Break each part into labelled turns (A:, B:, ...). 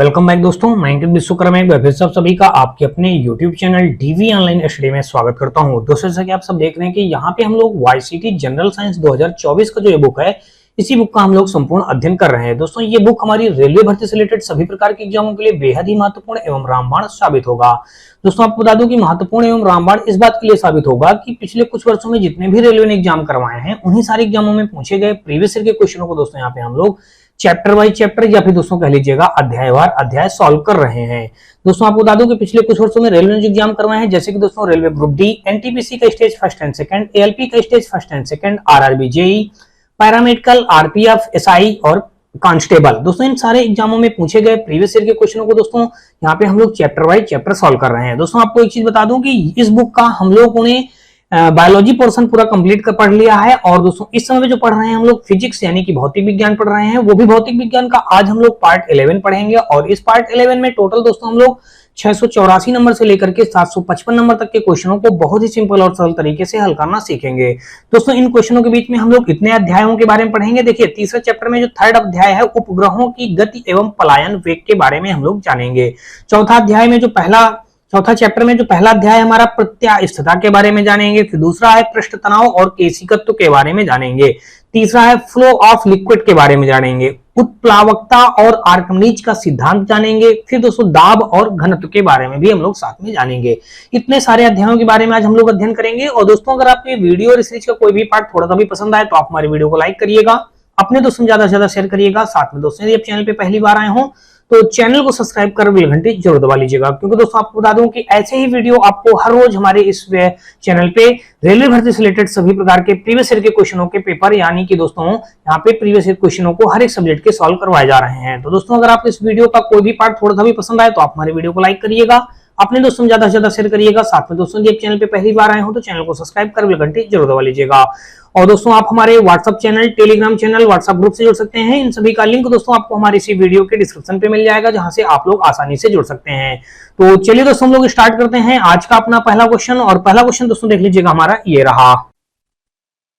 A: Welcome back दोस्तों, मैं अंकित विश्वकर्मा एक बार फिर सब सभी का आपके अपने YouTube channel DV online study में स्वागत करता हूं। दोस्तों जैसा कि आप सब देख रहे हैं कि यहाँ पे हम लोग वाईसीटी जनरल साइंस 2024 का जो ये बुक है, इसी बुक का हम लोग संपूर्ण अध्ययन कर रहे हैं। दोस्तों ये बुक हमारी रेलवे भर्ती से रिलेटेड सभी प्रकार के एग्जामों के लिए बेहद ही महत्वपूर्ण एवं रामबाण साबित होगा। दोस्तों आपको बता दूं कि महत्वपूर्ण एवं रामबाण इस बात के लिए साबित होगा कि पिछले कुछ वर्षों में जितने भी रेलवे ने एग्जाम करवाए हैं, उन्हीं सारे एग्जामों में पूछे गए प्रीवियस ईयर के क्वेश्चनों को दोस्तों यहाँ पे हम लोग चैप्टर वाइज चैप्टर या फिर दोस्तों कह लीजिएगा अध्यायवार अध्याय सॉल्व कर रहे हैं। दोस्तों आपको बता दूं कि पिछले कुछ वर्षों में रेलवे ने एग्जाम करवाए हैं, जैसे कि दोस्तों रेलवे ग्रुप डी, एनटीपीसी का stage first and second, ALP का stage first and second, RRB JE, paramedical, RPF, SI और कांस्टेबल। दोस्तों इन सारे एग्जामों में पूछे गए प्रीवियस ईयर के क्वेश्चनों को दोस्तों यहाँ पे हम लोग चैप्टर वाइज चैप्टर सॉल्व कर रहे हैं। दोस्तों आपको एक चीज बता दूं कि इस बुक का हम लोगों ने बायोलॉजी पोर्शन पूरा कंप्लीट कर पढ़ लिया है, और दोस्तों इस समय जो पढ़ रहे हैं हम लोग फिजिक्स यानी कि भौतिक विज्ञान पढ़ रहे हैं, वो भी भौतिक विज्ञान का आज हम लोग पार्ट 11 पढ़ेंगे। और इस पार्ट 11 में टोटल दोस्तों हम लोग 684 नंबर से लेकर के 755 नंबर तक के क्वेश्चनों को बहुत ही सिंपल और सरल तरीके से हल करना सीखेंगे। दोस्तों इन क्वेश्चनों के बीच में हम लोग इतने अध्यायों के बारे में पढ़ेंगे। देखिए तीसरे चैप्टर में जो थर्ड अध्याय है, उपग्रहों की गति एवं पलायन वेग के बारे में हम लोग जानेंगे। चौथा चैप्टर में जो पहला अध्याय हमारा प्रत्यास्थता के बारे में जानेंगे। फिर दूसरा है पृष्ठ तनाव और केशिकत्व के बारे में जानेंगे। तीसरा है फ्लो ऑफ लिक्विड के बारे में जानेंगे। उत्प्लावकता और आर्किमिडीज का सिद्धांत जानेंगे। फिर दोस्तों दाब और घनत्व के बारे में भी हम लोग साथ में जानेंगे। इतने सारे अध्यायों के बारे में आज हम लोग अध्ययन करेंगे। और दोस्तों अगर आपको ये वीडियो और सीरीज का कोई भी पार्ट थोड़ा सा भी पसंद आए तो आप हमारी वीडियो को लाइक करिएगा, अपने दोस्तों ज्यादा से ज्यादा शेयर करिएगा। साथ में दोस्तों यदि आप चैनल पे पहली बार आए हो तो चैनल को सब्सक्राइब कर बेल घंटी जरूर दबा लीजिएगा, क्योंकि दोस्तों आपको बता दूं कि ऐसे ही वीडियो आपको हर रोज हमारे इस चैनल पे रेलवे भर्ती से रिलेटेड सभी प्रकार के प्रीवियस ईयर के क्वेश्चनों के पेपर यानी कि दोस्तों यहाँ पे प्रीवियस ईयर क्वेश्चनों को हर एक सब्जेक्ट के सॉल्व करवाए जा रहे हैं। तो दोस्तों अगर आपको इस वीडियो का कोई भी पार्ट थोड़ा सा भी पसंद आए तो आप हमारे वीडियो को लाइक करिएगा, अपने दोस्तों ज्यादा से ज्यादा शेयर करिएगा। साथ में दोस्तों यदि आप चैनल पे पहली बार आए हो तो चैनल को सब्सक्राइब कर बेल घंटी जरूर दबा लीजिएगा। और दोस्तों आप हमारे WhatsApp channel, Telegram channel, WhatsApp group से जुड़ सकते हैं। इन सभी का लिंक दोस्तों आपको हमारे इसी वीडियो के डिस्क्रिप्शन पे मिल जाएगा, जहां से आप लोग आसानी से जुड़ सकते हैं। तो चलिए दोस्तों हम लोग स्टार्ट करते हैं आज का अपना पहला क्वेश्चन। और पहला क्वेश्चन दोस्तों देख लीजिएगा हमारा ये रहा।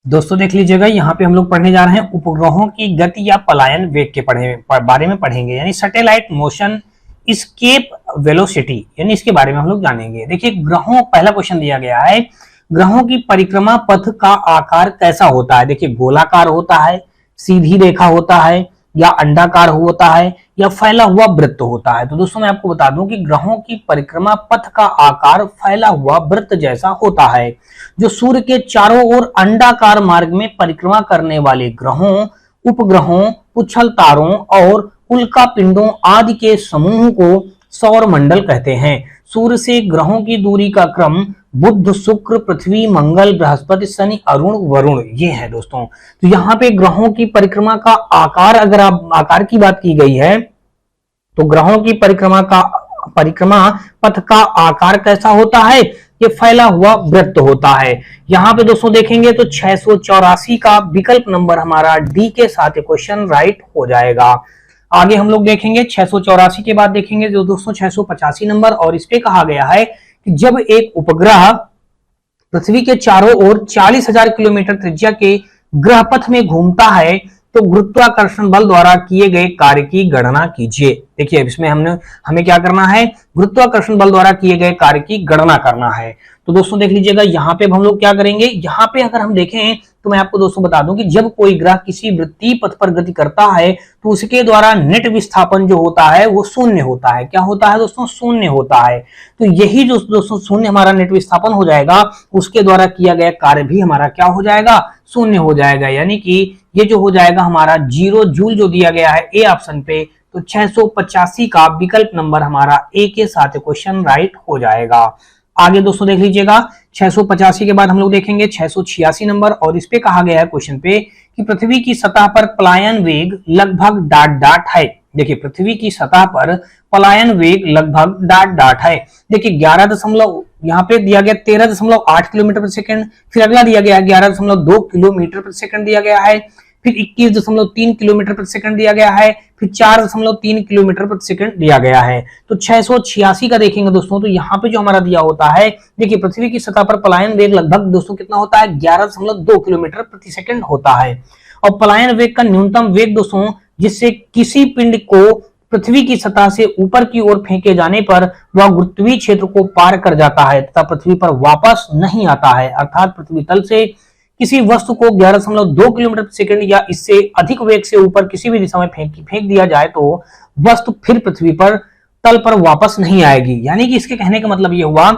A: दोस्तों देख लीजिएगा यहाँ पे हम लोग पढ़ने जा रहे हैं उपग्रहों की गति या पलायन वेग के बारे में पढ़ेंगे, यानी सैटेलाइट मोशन एस्केप वेलोसिटी, यानी इसके बारे में हम लोग जानेंगे। देखिए ग्रहों, पहला क्वेश्चन दिया गया है, ग्रहों की परिक्रमा पथ का आकार कैसा होता है। देखिए गोलाकार होता है, सीधी रेखा होता है, या अंडाकार होता है, या फैला हुआ वृत्त होता है। तो दोस्तों मैं आपको बता दूं कि ग्रहों की परिक्रमा पथ का आकार फैला हुआ वृत्त जैसा होता है। जो सूर्य के चारों ओर अंडाकार मार्ग में परिक्रमा करने वाले ग्रहों, उपग्रहों, उछल तारों और उल्का पिंडों आदि के समूह को सौर मंडल कहते हैं। सूर्य से ग्रहों की दूरी का क्रम बुध, शुक्र, पृथ्वी, मंगल, बृहस्पति, शनि, अरुण, वरुण ये है दोस्तों। तो यहाँ पे ग्रहों की परिक्रमा का आकार, अगर आप आकार की बात की गई है तो ग्रहों की परिक्रमा पथ का आकार कैसा होता है, ये फैला हुआ वृत्त होता है। यहाँ पे दोस्तों देखेंगे तो 684 का विकल्प नंबर हमारा डी के साथ क्वेश्चन राइट हो जाएगा। आगे हम लोग देखेंगे 684 के बाद देखेंगे जो दोस्तों 685 नंबर, और इस पे कहा गया है कि जब एक उपग्रह पृथ्वी के चारों ओर 40,000 किलोमीटर त्रिज्या के ग्रह पथ में घूमता है तो गुरुत्वाकर्षण बल द्वारा किए गए कार्य की गणना कीजिए। देखिए अब इसमें हमें क्या करना है, गुरुत्वाकर्षण बल द्वारा किए गए कार्य की गणना करना है। तो दोस्तों देख लीजिएगा यहाँ पे हम लोग क्या करेंगे, यहाँ पे अगर हम देखें तो मैं आपको दोस्तों बता दूं कि जब कोई ग्रह किसी वृत्तीय पथ पर गति करता है तो उसके द्वारा नेट विस्थापन जो होता है वो शून्य होता है। क्या होता है दोस्तों, शून्य होता है। तो यही जो दोस्तों शून्य हमारा नेट विस्थापन हो जाएगा, उसके द्वारा किया गया कार्य भी हमारा क्या हो जाएगा, शून्य हो जाएगा। यानी कि ये जो हो जाएगा हमारा 0 जूल जो दिया गया है ए ऑप्शन पे, तो 685 का विकल्प नंबर हमारा ए के साथ क्वेश्चन राइट हो जाएगा। आगे दोस्तों देख लीजिएगा 685 के बाद हम लोग देखेंगे 686 नंबर, और इस पे कहा गया है क्वेश्चन पे कि पृथ्वी की सतह पर पलायन वेग लगभग डॉट डॉट है। देखिए पृथ्वी की सतह पर पलायन वेग लगभग डॉट डॉट है। देखिए 11 यहाँ पे दिया गया 13.8 किलोमीटर प्रति सेकंड, फिर अगला दिया गया 11.2 किलोमीटर प्रति सेकंड दिया गया है, फिर 21.3 किलोमीटर प्रति सेकंड दिया गया है, फिर 4.3 किलोमीटर प्रति सेकंड दिया गया है। तो 686 का देखेंगे दोस्तों तो यहाँ पे जो हमारा दिया होता है, देखिए पृथ्वी की सतह पर पलायन वेग लगभग दोस्तों कितना होता है, 11.2 किलोमीटर प्रति सेकंड होता है। और पलायन वेग का न्यूनतम वेग दोस्तों जिससे किसी पिंड को पृथ्वी की सतह से ऊपर की ओर फेंके जाने पर वह गुरुत्वीय क्षेत्र को पार कर जाता है तथा पृथ्वी पर वापस नहीं आता है। अर्थात पृथ्वी तल से किसी वस्तु को 11.2 किलोमीटर प्रति सेकंड या इससे अधिक वेग से ऊपर किसी भी दिशा में फेंक दिया जाए तो वस्तु फिर पृथ्वी पर तल पर वापस नहीं आएगी। यानी कि इसके कहने का मतलब यह हुआ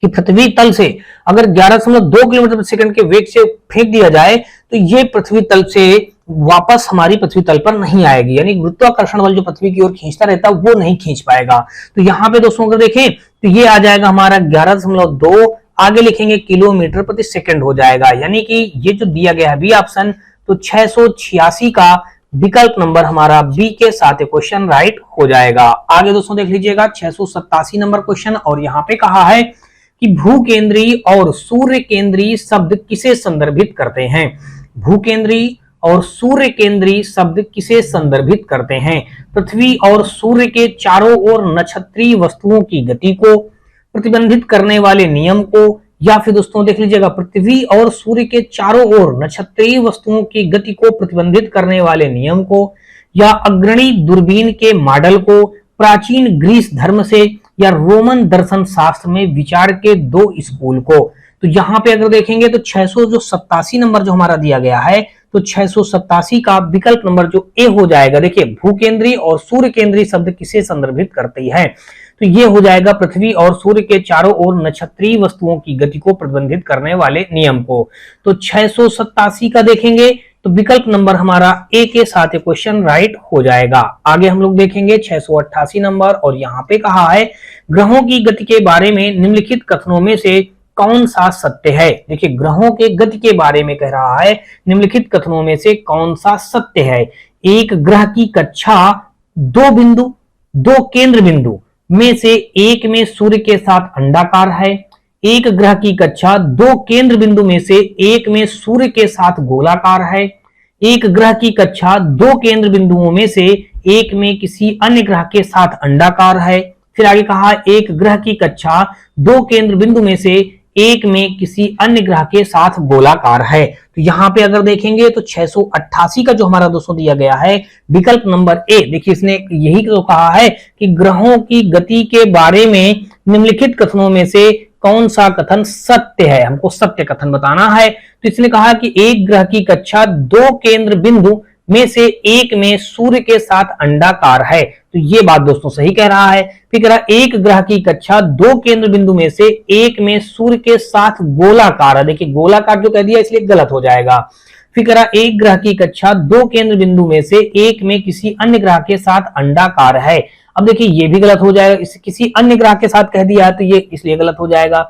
A: कि पृथ्वी तल से अगर 11.2 किलोमीटर प्रति सेकंड के वेग से फेंक दिया जाए तो ये पृथ्वी तल से वापस हमारी पृथ्वी तल पर नहीं आएगी। यानी गुरुत्वाकर्षण बल जो पृथ्वी की ओर खींचता रहता है वो नहीं खींच पाएगा। तो यहाँ पे दोस्तों अगर देखें तो ये आ जाएगा हमारा 11.2, आगे लिखेंगे किलोमीटर प्रति सेकंड हो जाएगा। यानी कि ये जो दिया गया है बी ऑप्शन, तो 686 का विकल्प नंबर हमारा बी के साथ क्वेश्चन राइट हो जाएगा। आगे दोस्तों देख लीजिएगा 687 नंबर क्वेश्चन, और यहाँ पे कहा है कि भूकेंद्रीय और सूर्य केंद्रीय शब्द किसे संदर्भित करते हैं। भूकेंद्रीय और सूर्य केंद्रीय शब्द किसे संदर्भित करते हैं। पृथ्वी और सूर्य के चारों ओर नक्षत्रीय वस्तुओं की गति को प्रतिबंधित करने वाले नियम को, या फिर दोस्तों देख लीजिएगा पृथ्वी और सूर्य के चारों ओर नक्षत्रीय वस्तुओं की गति को प्रतिबंधित करने वाले नियम को, या अग्रणी दूरबीन के मॉडल को, प्राचीन ग्रीस धर्म से या रोमन दर्शन शास्त्र में विचार के दो स्कूल को। तो यहाँ पे अगर देखेंगे तो 687 नंबर जो हमारा दिया गया है, तो 687 का विकल्प नंबर जो ए हो जाएगा। देखिए भूकेंद्रीय और सूर्य केंद्रीय शब्द किसे संदर्भित करती है, तो ये हो जाएगा पृथ्वी और सूर्य के चारों ओर नक्षत्रीय वस्तुओं की गति को प्रतिबंधित करने वाले नियम को। तो 687 का देखेंगे तो विकल्प नंबर हमारा ए के साथ क्वेश्चन राइट हो जाएगा। आगे हम लोग देखेंगे 688 नंबर, और यहाँ पे कहा है ग्रहों की गति के बारे में निम्नलिखित कथनों में से कौन सा सत्य है। देखिए ग्रहों के गति के बारे में कह रहा है, निम्नलिखित कथनों में से कौन सा सत्य है। एक ग्रह की कक्षा दो केंद्र बिंदु में से एक में सूर्य के साथ अंडाकार है। एक ग्रह की कक्षा दो केंद्र बिंदु में से एक में सूर्य के साथ गोलाकार है। एक ग्रह की कक्षा दो केंद्र बिंदुओं में से एक में किसी अन्य ग्रह के साथ अंडाकार है। फिर आगे कहा एक ग्रह की कक्षा दो केंद्र बिंदु में से एक में किसी अन्य ग्रह के साथ गोलाकार है। तो यहाँ पे अगर देखेंगे तो 688 का जो हमारा दोस्तों दिया गया है विकल्प नंबर ए, देखिए इसने यही तो कहा है कि ग्रहों की गति के बारे में निम्नलिखित कथनों में से कौन सा कथन सत्य है, हमको सत्य कथन बताना है। तो इसने कहा कि एक ग्रह की कक्षा दो केंद्र बिंदु में से एक में सूर्य के साथ अंडाकार है, तो ये बात दोस्तों सही कह रहा है। फिर कह रहा एक ग्रह की कक्षा दो केंद्र बिंदु में से एक में सूर्य के साथ गोलाकार है, देखिए गोलाकार जो कह दिया इसलिए गलत हो जाएगा। फिर कह रहा एक ग्रह की कक्षा दो केंद्र बिंदु में से एक में किसी अन्य ग्रह के साथ अंडाकार है, अब देखिए ये भी गलत हो जाएगा, इसे किसी अन्य ग्रह के साथ कह दिया तो ये इसलिए गलत हो जाएगा।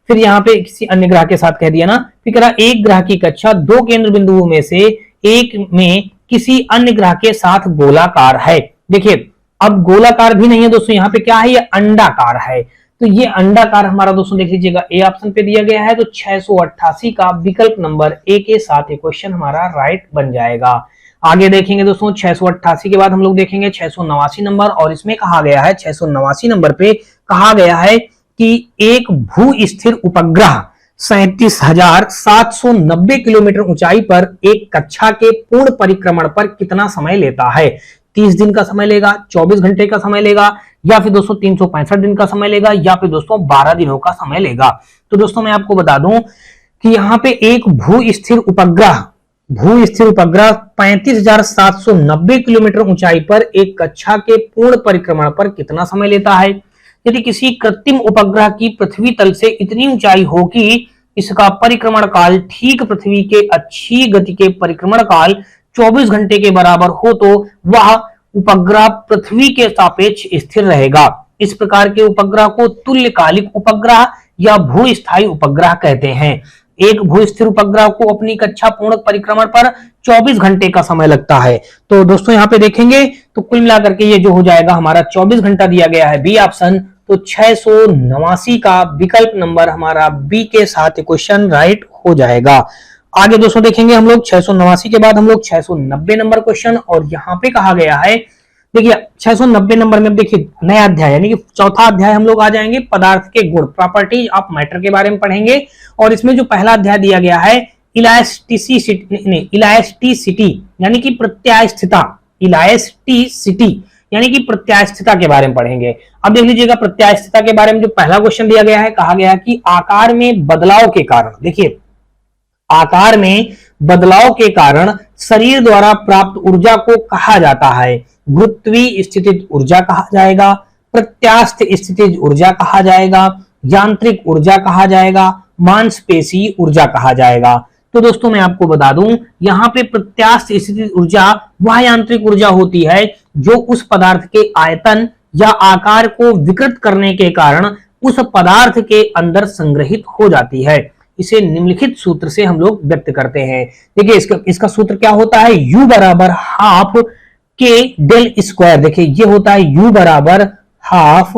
A: फिर यहाँ पे किसी अन्य ग्रह के साथ कह दिया ना। फिर कह रहा एक ग्रह की कक्षा दो केंद्र बिंदुओं में से एक में किसी अन्य ग्रह के साथ गोलाकार है। देखिए अब गोलाकार भी नहीं है दोस्तों, यहाँ पे क्या है, ये अंडाकार है। तो ये अंडाकार हमारा दोस्तों देख लीजिएगा ए ऑप्शन पे दिया गया है। तो 688 का विकल्प नंबर ए के साथ क्वेश्चन हमारा राइट बन जाएगा। आगे देखेंगे दोस्तों 688 के बाद हम लोग देखेंगे 689 नंबर, और इसमें कहा गया है 689 नंबर पे कहा गया है कि एक भू स्थिर उपग्रह 37,790 किलोमीटर ऊंचाई पर एक कक्षा के पूर्ण परिक्रमण पर कितना समय लेता है। 30 दिन का समय लेगा, 24 घंटे का समय लेगा, या फिर दोस्तों 365 दिन का समय लेगा, या फिर दोस्तों 12 दिनों का समय लेगा। तो दोस्तों मैं आपको बता दूं कि यहाँ पे एक भू स्थिर उपग्रह 35,790 किलोमीटर ऊंचाई पर एक कक्षा के पूर्ण परिक्रमण पर कितना समय लेता है। यदि किसी कृत्रिम उपग्रह की पृथ्वी तल से इतनी ऊंचाई हो कि इसका परिक्रमण काल ठीक पृथ्वी के अच्छी गति के परिक्रमण काल 24 घंटे के बराबर हो तो वह उपग्रह पृथ्वी के सापेक्ष स्थिर रहेगा। इस प्रकार के उपग्रह को तुल्यकालिक उपग्रह या भूस्थायी उपग्रह कहते हैं। एक भूस्थिर उपग्रह को अपनी कक्षा पूर्ण परिक्रमण पर 24 घंटे का समय लगता है। तो दोस्तों यहाँ पे देखेंगे तो कुल मिलाकर के ये जो हो जाएगा हमारा 24 घंटा दिया गया है बी ऑप्शन। तो 689 का विकल्प नंबर हमारा बी के साथ क्वेश्चन राइट हो जाएगा। आगे दोस्तों देखेंगे हम लोग 689 के बाद हम लोग 690 नंबर क्वेश्चन, और यहाँ पे कहा गया है देखिए 690 नंबर में देखिए नया अध्याय यानी कि चौथा अध्याय हम लोग आ जाएंगे, पदार्थ के गुण प्रॉपर्टीज ऑफ मैटर के बारे में पढ़ेंगे। और इसमें जो पहला अध्याय दिया गया है इलास्टिसिटी यानी कि प्रत्यास्थता, इलास्टिसिटी यानी कि प्रत्यास्थता के बारे में पढ़ेंगे। अब देख लीजिएगा प्रत्यास्थता के बारे में जो पहला क्वेश्चन दिया गया है, कहा गया कि आकार में बदलाव के कारण, देखिए आकार में बदलाव के कारण शरीर द्वारा प्राप्त ऊर्जा को कहा जाता है गुरुत्वीय स्थितिज ऊर्जा कहा जाएगा, प्रत्यास्थ स्थितिज ऊर्जा कहा जाएगा, यांत्रिक ऊर्जा कहा जाएगा, मांसपेशी ऊर्जा कहा जाएगा। तो दोस्तों मैं आपको बता दूं, यहाँ पे प्रत्यास्थ स्थितिज ऊर्जा वह यांत्रिक ऊर्जा होती है जो उस पदार्थ के आयतन या आकार को विकृत करने के कारण उस पदार्थ के अंदर संग्रहित हो जाती है। इसे निम्नलिखित सूत्र से हम लोग व्यक्त करते हैं। देखिए इसका सूत्र क्या होता है, U बराबर हाफ के डेल स्क्वायर। देखिए ये होता है U बराबर हाफ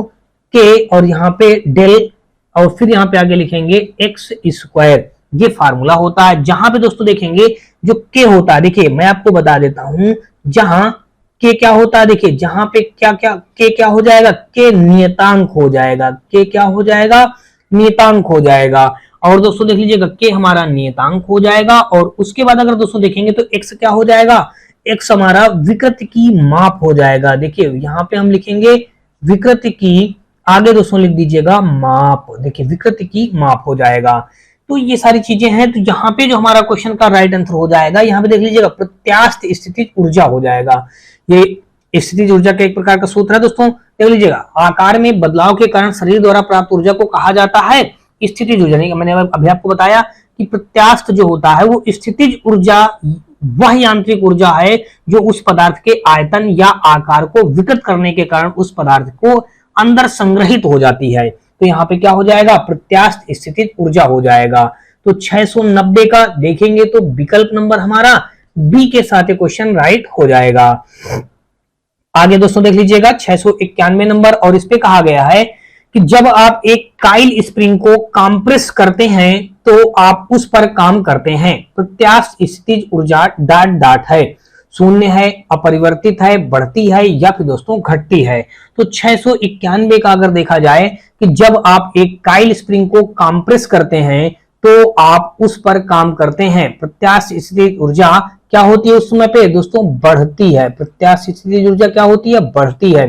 A: के और यहाँ पे डेल और फिर यहाँ पे आगे लिखेंगे एक्स स्क्वायर, ये फार्मूला होता है। जहां पे दोस्तों देखेंगे जो के होता है, देखिए मैं आपको बता देता हूं, जहां के क्या होता है, देखिए जहां पे क्या क्या के क्या हो जाएगा, के नियतांक हो जाएगा, के क्या हो जाएगा, नियतांक हो जाएगा। और दोस्तों देख लीजिएगा के हमारा नियतांक हो जाएगा और उसके बाद अगर दोस्तों देखेंगे तो एक्स क्या हो जाएगा, एक्स हमारा विकृति की माप हो जाएगा। देखिए यहाँ पे हम लिखेंगे विकृति की, आगे दोस्तों लिख दीजिएगा माप, देखिए विकृति की माप हो जाएगा। तो ये सारी चीजें हैं। तो यहाँ पे जो हमारा क्वेश्चन का राइट आंसर हो जाएगा, यहाँ पे देख लीजिएगा प्रत्यास्थ स्थितिज ऊर्जा हो जाएगा। ये स्थितिज ऊर्जा का एक प्रकार का सूत्र है दोस्तों, देख लीजिएगा आकार में बदलाव के कारण शरीर द्वारा प्राप्त ऊर्जा को कहा जाता है स्थितिज ऊर्जा। नहीं, मैंने अभी आपको बताया कि प्रत्यास्थ जो होता है वो स्थितिज ऊर्जा वह यांत्रिक ऊर्जा है जो उस पदार्थ के आयतन या आकार को विकृत करने के कारण उस पदार्थ को अंदर संग्रहित हो जाती है। तो यहाँ पे क्या हो जाएगा, प्रत्यास्थ स्थितिज ऊर्जा हो जाएगा। तो 690 का देखेंगे तो विकल्प नंबर हमारा बी के साथ क्वेश्चन राइट हो जाएगा। आगे दोस्तों देख लीजिएगा 691 नंबर, और इस पे कहा गया है कि जब आप एक काइल स्प्रिंग को कंप्रेस करते हैं तो आप उस पर काम करते हैं। प्रत्यास्थ स्थितिज ऊर्जा डॉट डॉट है, शून्य है, अपरिवर्तित है, बढ़ती है या फिर दोस्तों घटती है। तो 691 का अगर देखा जाए कि जब आप एक काइल स्प्रिंग को कंप्रेस करते हैं तो आप उस पर काम करते हैं। प्रत्यास्थ स्थितिज ऊर्जा क्या होती है उस समय पे दोस्तों, बढ़ती है। प्रत्यास्थ स्थितिज ऊर्जा क्या होती है, बढ़ती है।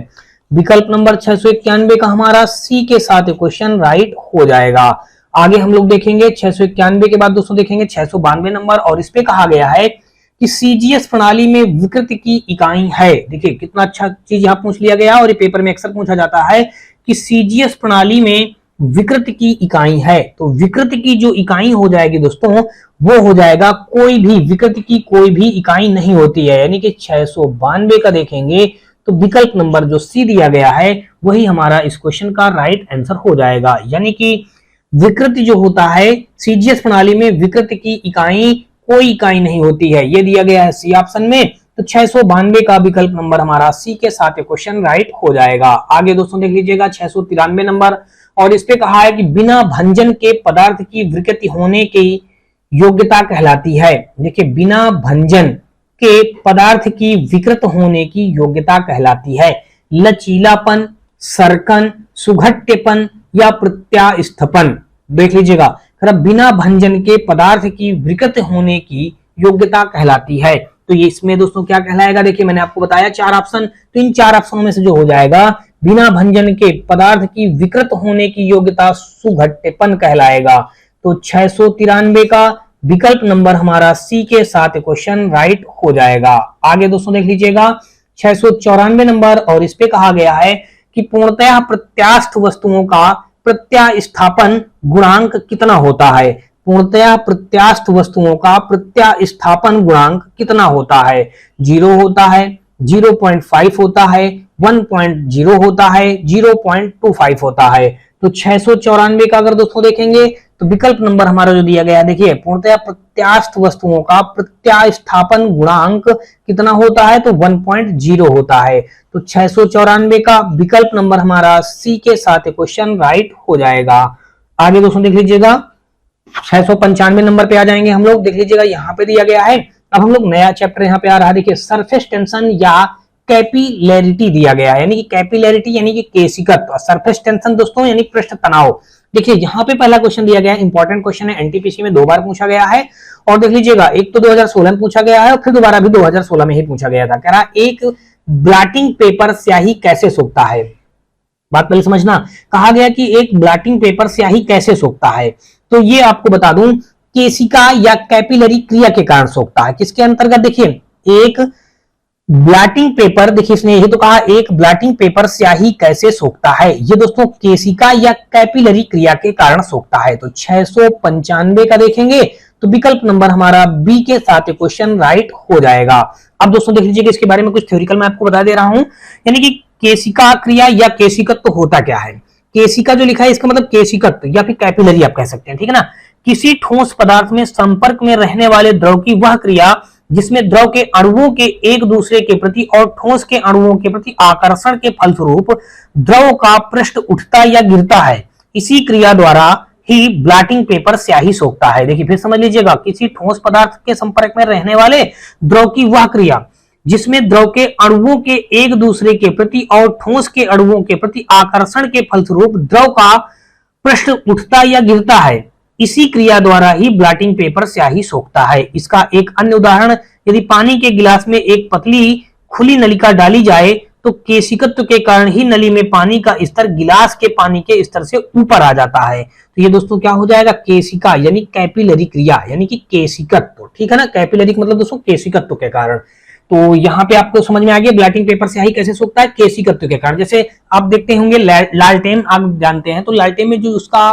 A: विकल्प नंबर 691 का हमारा सी के साथ क्वेश्चन राइट हो जाएगा। आगे हम लोग देखेंगे 691 के बाद दोस्तों देखेंगे 692 नंबर, और इस पे कहा गया है कि सीजीएस प्रणाली में विकृति की इकाई है। देखिए कितना अच्छा चीज यहाँ पूछ लिया गया और ये पेपर में अक्सर पूछा जाता है कि सीजीएस प्रणाली में विकृति की इकाई है। तो विकृति की जो इकाई हो जाएगी दोस्तों वो हो जाएगा, कोई भी विकृति की कोई भी इकाई नहीं होती है। यानी कि 692 का देखेंगे तो विकल्प नंबर जो सी दिया गया है वही हमारा इस क्वेश्चन का राइट आंसर हो जाएगा। यानी कि विकृति जो होता है सीजीएस प्रणाली में विकृति की इकाई कोई इकाई नहीं होती है, ये दिया गया है सी ऑप्शन में। तो 692 का विकल्प नंबर हमारा सी के साथ क्वेश्चन राइट हो जाएगा। आगे दोस्तों देख लीजिएगा 693 नंबर, और इस पे कहा है कि बिना भंजन के पदार्थ की विकृति होने की योग्यता कहलाती है। देखिए बिना भंजन के पदार्थ की विकृत होने की योग्यता कहलाती है लचीलापन, सरकन, सुघट्यपन या प्रत्यास्थपन। देख लीजिएगा बिना भंजन के पदार्थ की विकृत होने की योग्यता कहलाती है। तो ये इसमें दोस्तों क्या कहलाएगा, देखिए मैंने आपको बताया 4 ऑप्शन, तो इन 4 ऑप्शनों में से जो हो जाएगा बिना भंजन के पदार्थ की विकृत होने की योग्यता सुघट्यपन कहलाएगा। तो 693 का विकल्प नंबर हमारा सी के साथ क्वेश्चन राइट हो जाएगा। आगे दोस्तों देख लीजिएगा 694 नंबर, और इस पे कहा गया है कि पूर्णतः प्रत्यास्थ वस्तुओं का प्रत्यास्थापन गुणांक कितना होता है। पूर्णतः प्रत्यास्थ वस्तुओं का प्रत्यास्थापन गुणांक कितना होता है, 0 होता है, 0.5 होता है, 1.0 होता है, 0.25 होता है। तो 694 का अगर दोस्तों देखेंगे तो विकल्प नंबर हमारा जो दिया गया है, देखिए पूर्णतः प्रत्यास्थ वस्तुओं का प्रत्यास्थापन गुणांक कितना होता है, तो 1.0 होता है। तो 694 का विकल्प नंबर हमारा सी के साथ क्वेश्चन राइट हो जाएगा। आगे दोस्तों देख लीजिएगा 695 नंबर पे आ जाएंगे हम लोग। देख लीजिएगा यहाँ पे दिया गया है, अब हम लोग नया चैप्टर यहाँ पे आ रहा है। देखिए सरफेस टेंशन या कैपिलैरिटी दिया गया है, यानी कि कैपिलैरिटी यानी कि केशिकत्व, सरफेस टेंशन दोस्तों यानी पृष्ठ तनाव। देखिए यहाँ पे पहला क्वेश्चन दिया गया है, इंपॉर्टेंट क्वेश्चन है, एनटीपीसी में 2 बार पूछा गया है। और देख लीजिएगा एक तो 2016 में पूछा गया है और फिर दोबारा भी 2016 में ही पूछा गया था। कह रहा एक ब्लॉटिंग पेपर स्याही कैसे सोखता है? बात पहले समझना, कहा गया कि एक ब्लॉटिंग पेपर स्याही कैसे सोखता है, तो ये आपको बता दूं केशिका या कैपिलरी क्रिया के कारण सोखता है। किसके अंतर्गत? देखिए एक ब्लॉटिंग पेपर, देखिए इसने ये तो कहा एक ब्लॉटिंग पेपर स्याही कैसे सोखता है, ये दोस्तों केशिका या कैपिलरी क्रिया के कारण सोखता है। तो 695 का देखेंगे तो विकल्प नंबर हमारा बी के साथ क्वेश्चन राइट हो जाएगा। अब दोस्तों देख लीजिए कि इसके बारे में कुछ थ्योरिकल मैं आपको बता दे रहा हूं, यानी कि केशिका क्रिया या केशिकत्व होता क्या है। केशिका जो लिखा है इसका मतलब केशिकत्व या फिर कैपिलरी आप कह सकते हैं, ठीक है ना। किसी ठोस पदार्थ में संपर्क में रहने वाले द्रव की वह क्रिया जिसमें द्रव के अणुओं के एक दूसरे के प्रति और ठोस के अणुओं के प्रति आकर्षण के फलस्वरूप द्रव का पृष्ठ उठता या गिरता है, इसी क्रिया द्वारा ही ब्लॉटिंग पेपर स्याही सोखता है। देखिए फिर समझ लीजिएगा, किसी ठोस पदार्थ के संपर्क में रहने वाले द्रव की वह क्रिया जिसमें द्रव के अणुओं के एक दूसरे के प्रति और ठोस के अणुओं के प्रति आकर्षण के फलस्वरूप द्रव का पृष्ठ उठता या गिरता है, इसी क्रिया द्वारा ही ब्लॉटिंग पेपर स्याही सोखता है। इसका एक अन्य उदाहरण, यदि पानी के गिलास में एक पतली खुली नलिका डाली जाए तो केशिकत्व के कारण ही नली में पानी का स्तर गिलास के पानी के स्तर से ऊपर आ जाता है। तो ये दोस्तों क्या हो जाएगा? केशिका यानी कैपिलरी क्रिया यानी कि केशिकत्व, ठीक है ना। कैपिलरी मतलब दोस्तों केशिकत्व के कारण। तो यहाँ पे आपको समझ में आ गया ब्लॉटिंग पेपर स्याही कैसे सोखता है, केशिकत्व के कारण। जैसे आप देखते होंगे लालटेन आप जानते हैं, तो लालटेन में जो उसका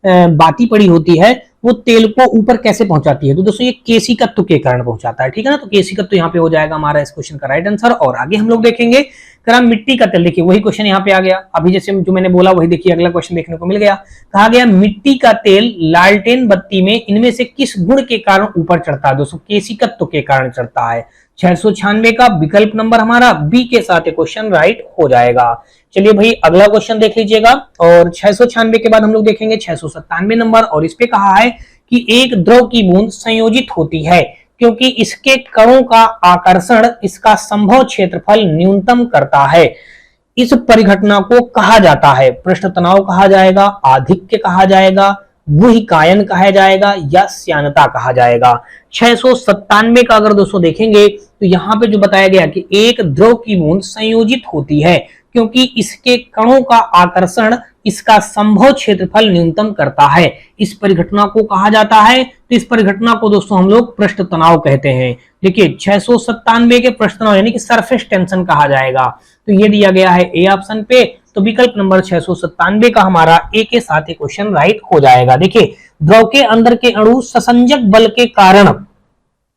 A: बाती पड़ी होती है वो तेल को ऊपर कैसे पहुंचाती है, तो दोस्तों ये केशिकत्व के कारण पहुंचाता है, ठीक है ना। तो केशिकत्व यहाँ पे हो जाएगा हमारा इस क्वेश्चन का राइट आंसर। और आगे हम लोग देखेंगे करा मिट्टी का तेल, देखिए वही क्वेश्चन यहाँ पे आ गया। अभी जैसे जो मैंने बोला वही देखिए अगला क्वेश्चन देखने को मिल गया। कहा गया मिट्टी का तेल लालटेन बत्ती में इनमें से किस गुण के कारण ऊपर चढ़ता है? दोस्तों केशिकत्व के कारण चढ़ता है। 696 का विकल्प नंबर हमारा बी के साथ क्वेश्चन राइट हो जाएगा। चलिए भाई अगला क्वेश्चन देख लीजिएगा। और 696 के बाद हम लोग देखेंगे 697 नंबर, और इस पे कहा है कि एक द्रव की बूंद संयोजित होती है क्योंकि इसके कणों का आकर्षण इसका संभव क्षेत्रफल न्यूनतम करता है। इस परिघटना को कहा जाता है, पृष्ठ तनाव कहा जाएगा, आधिक्य कहा जाएगा, गुहिकायन कहा जाएगा या श्यानता कहा जाएगा। 697 का अगर दोस्तों देखेंगे तो यहाँ पे जो बताया गया कि एक द्रव की बूंद संयोजित होती है क्योंकि इसके कणों का आकर्षण इसका संभव क्षेत्रफल न्यूनतम करता है, इस परिघटना को कहा जाता है। तो इस परिघटना को दोस्तों हम लोग पृष्ठ तनाव कहते हैं। देखिए 697 के पृष्ठ तनाव यानी कि सरफेस टेंशन कहा जाएगा। तो ये दिया गया है ए ऑप्शन पे, तो विकल्प नंबर 697 का हमारा ए के साथ क्वेश्चन राइट हो जाएगा। देखिए द्रव के अंदर के अणु ससंजक बल के कारण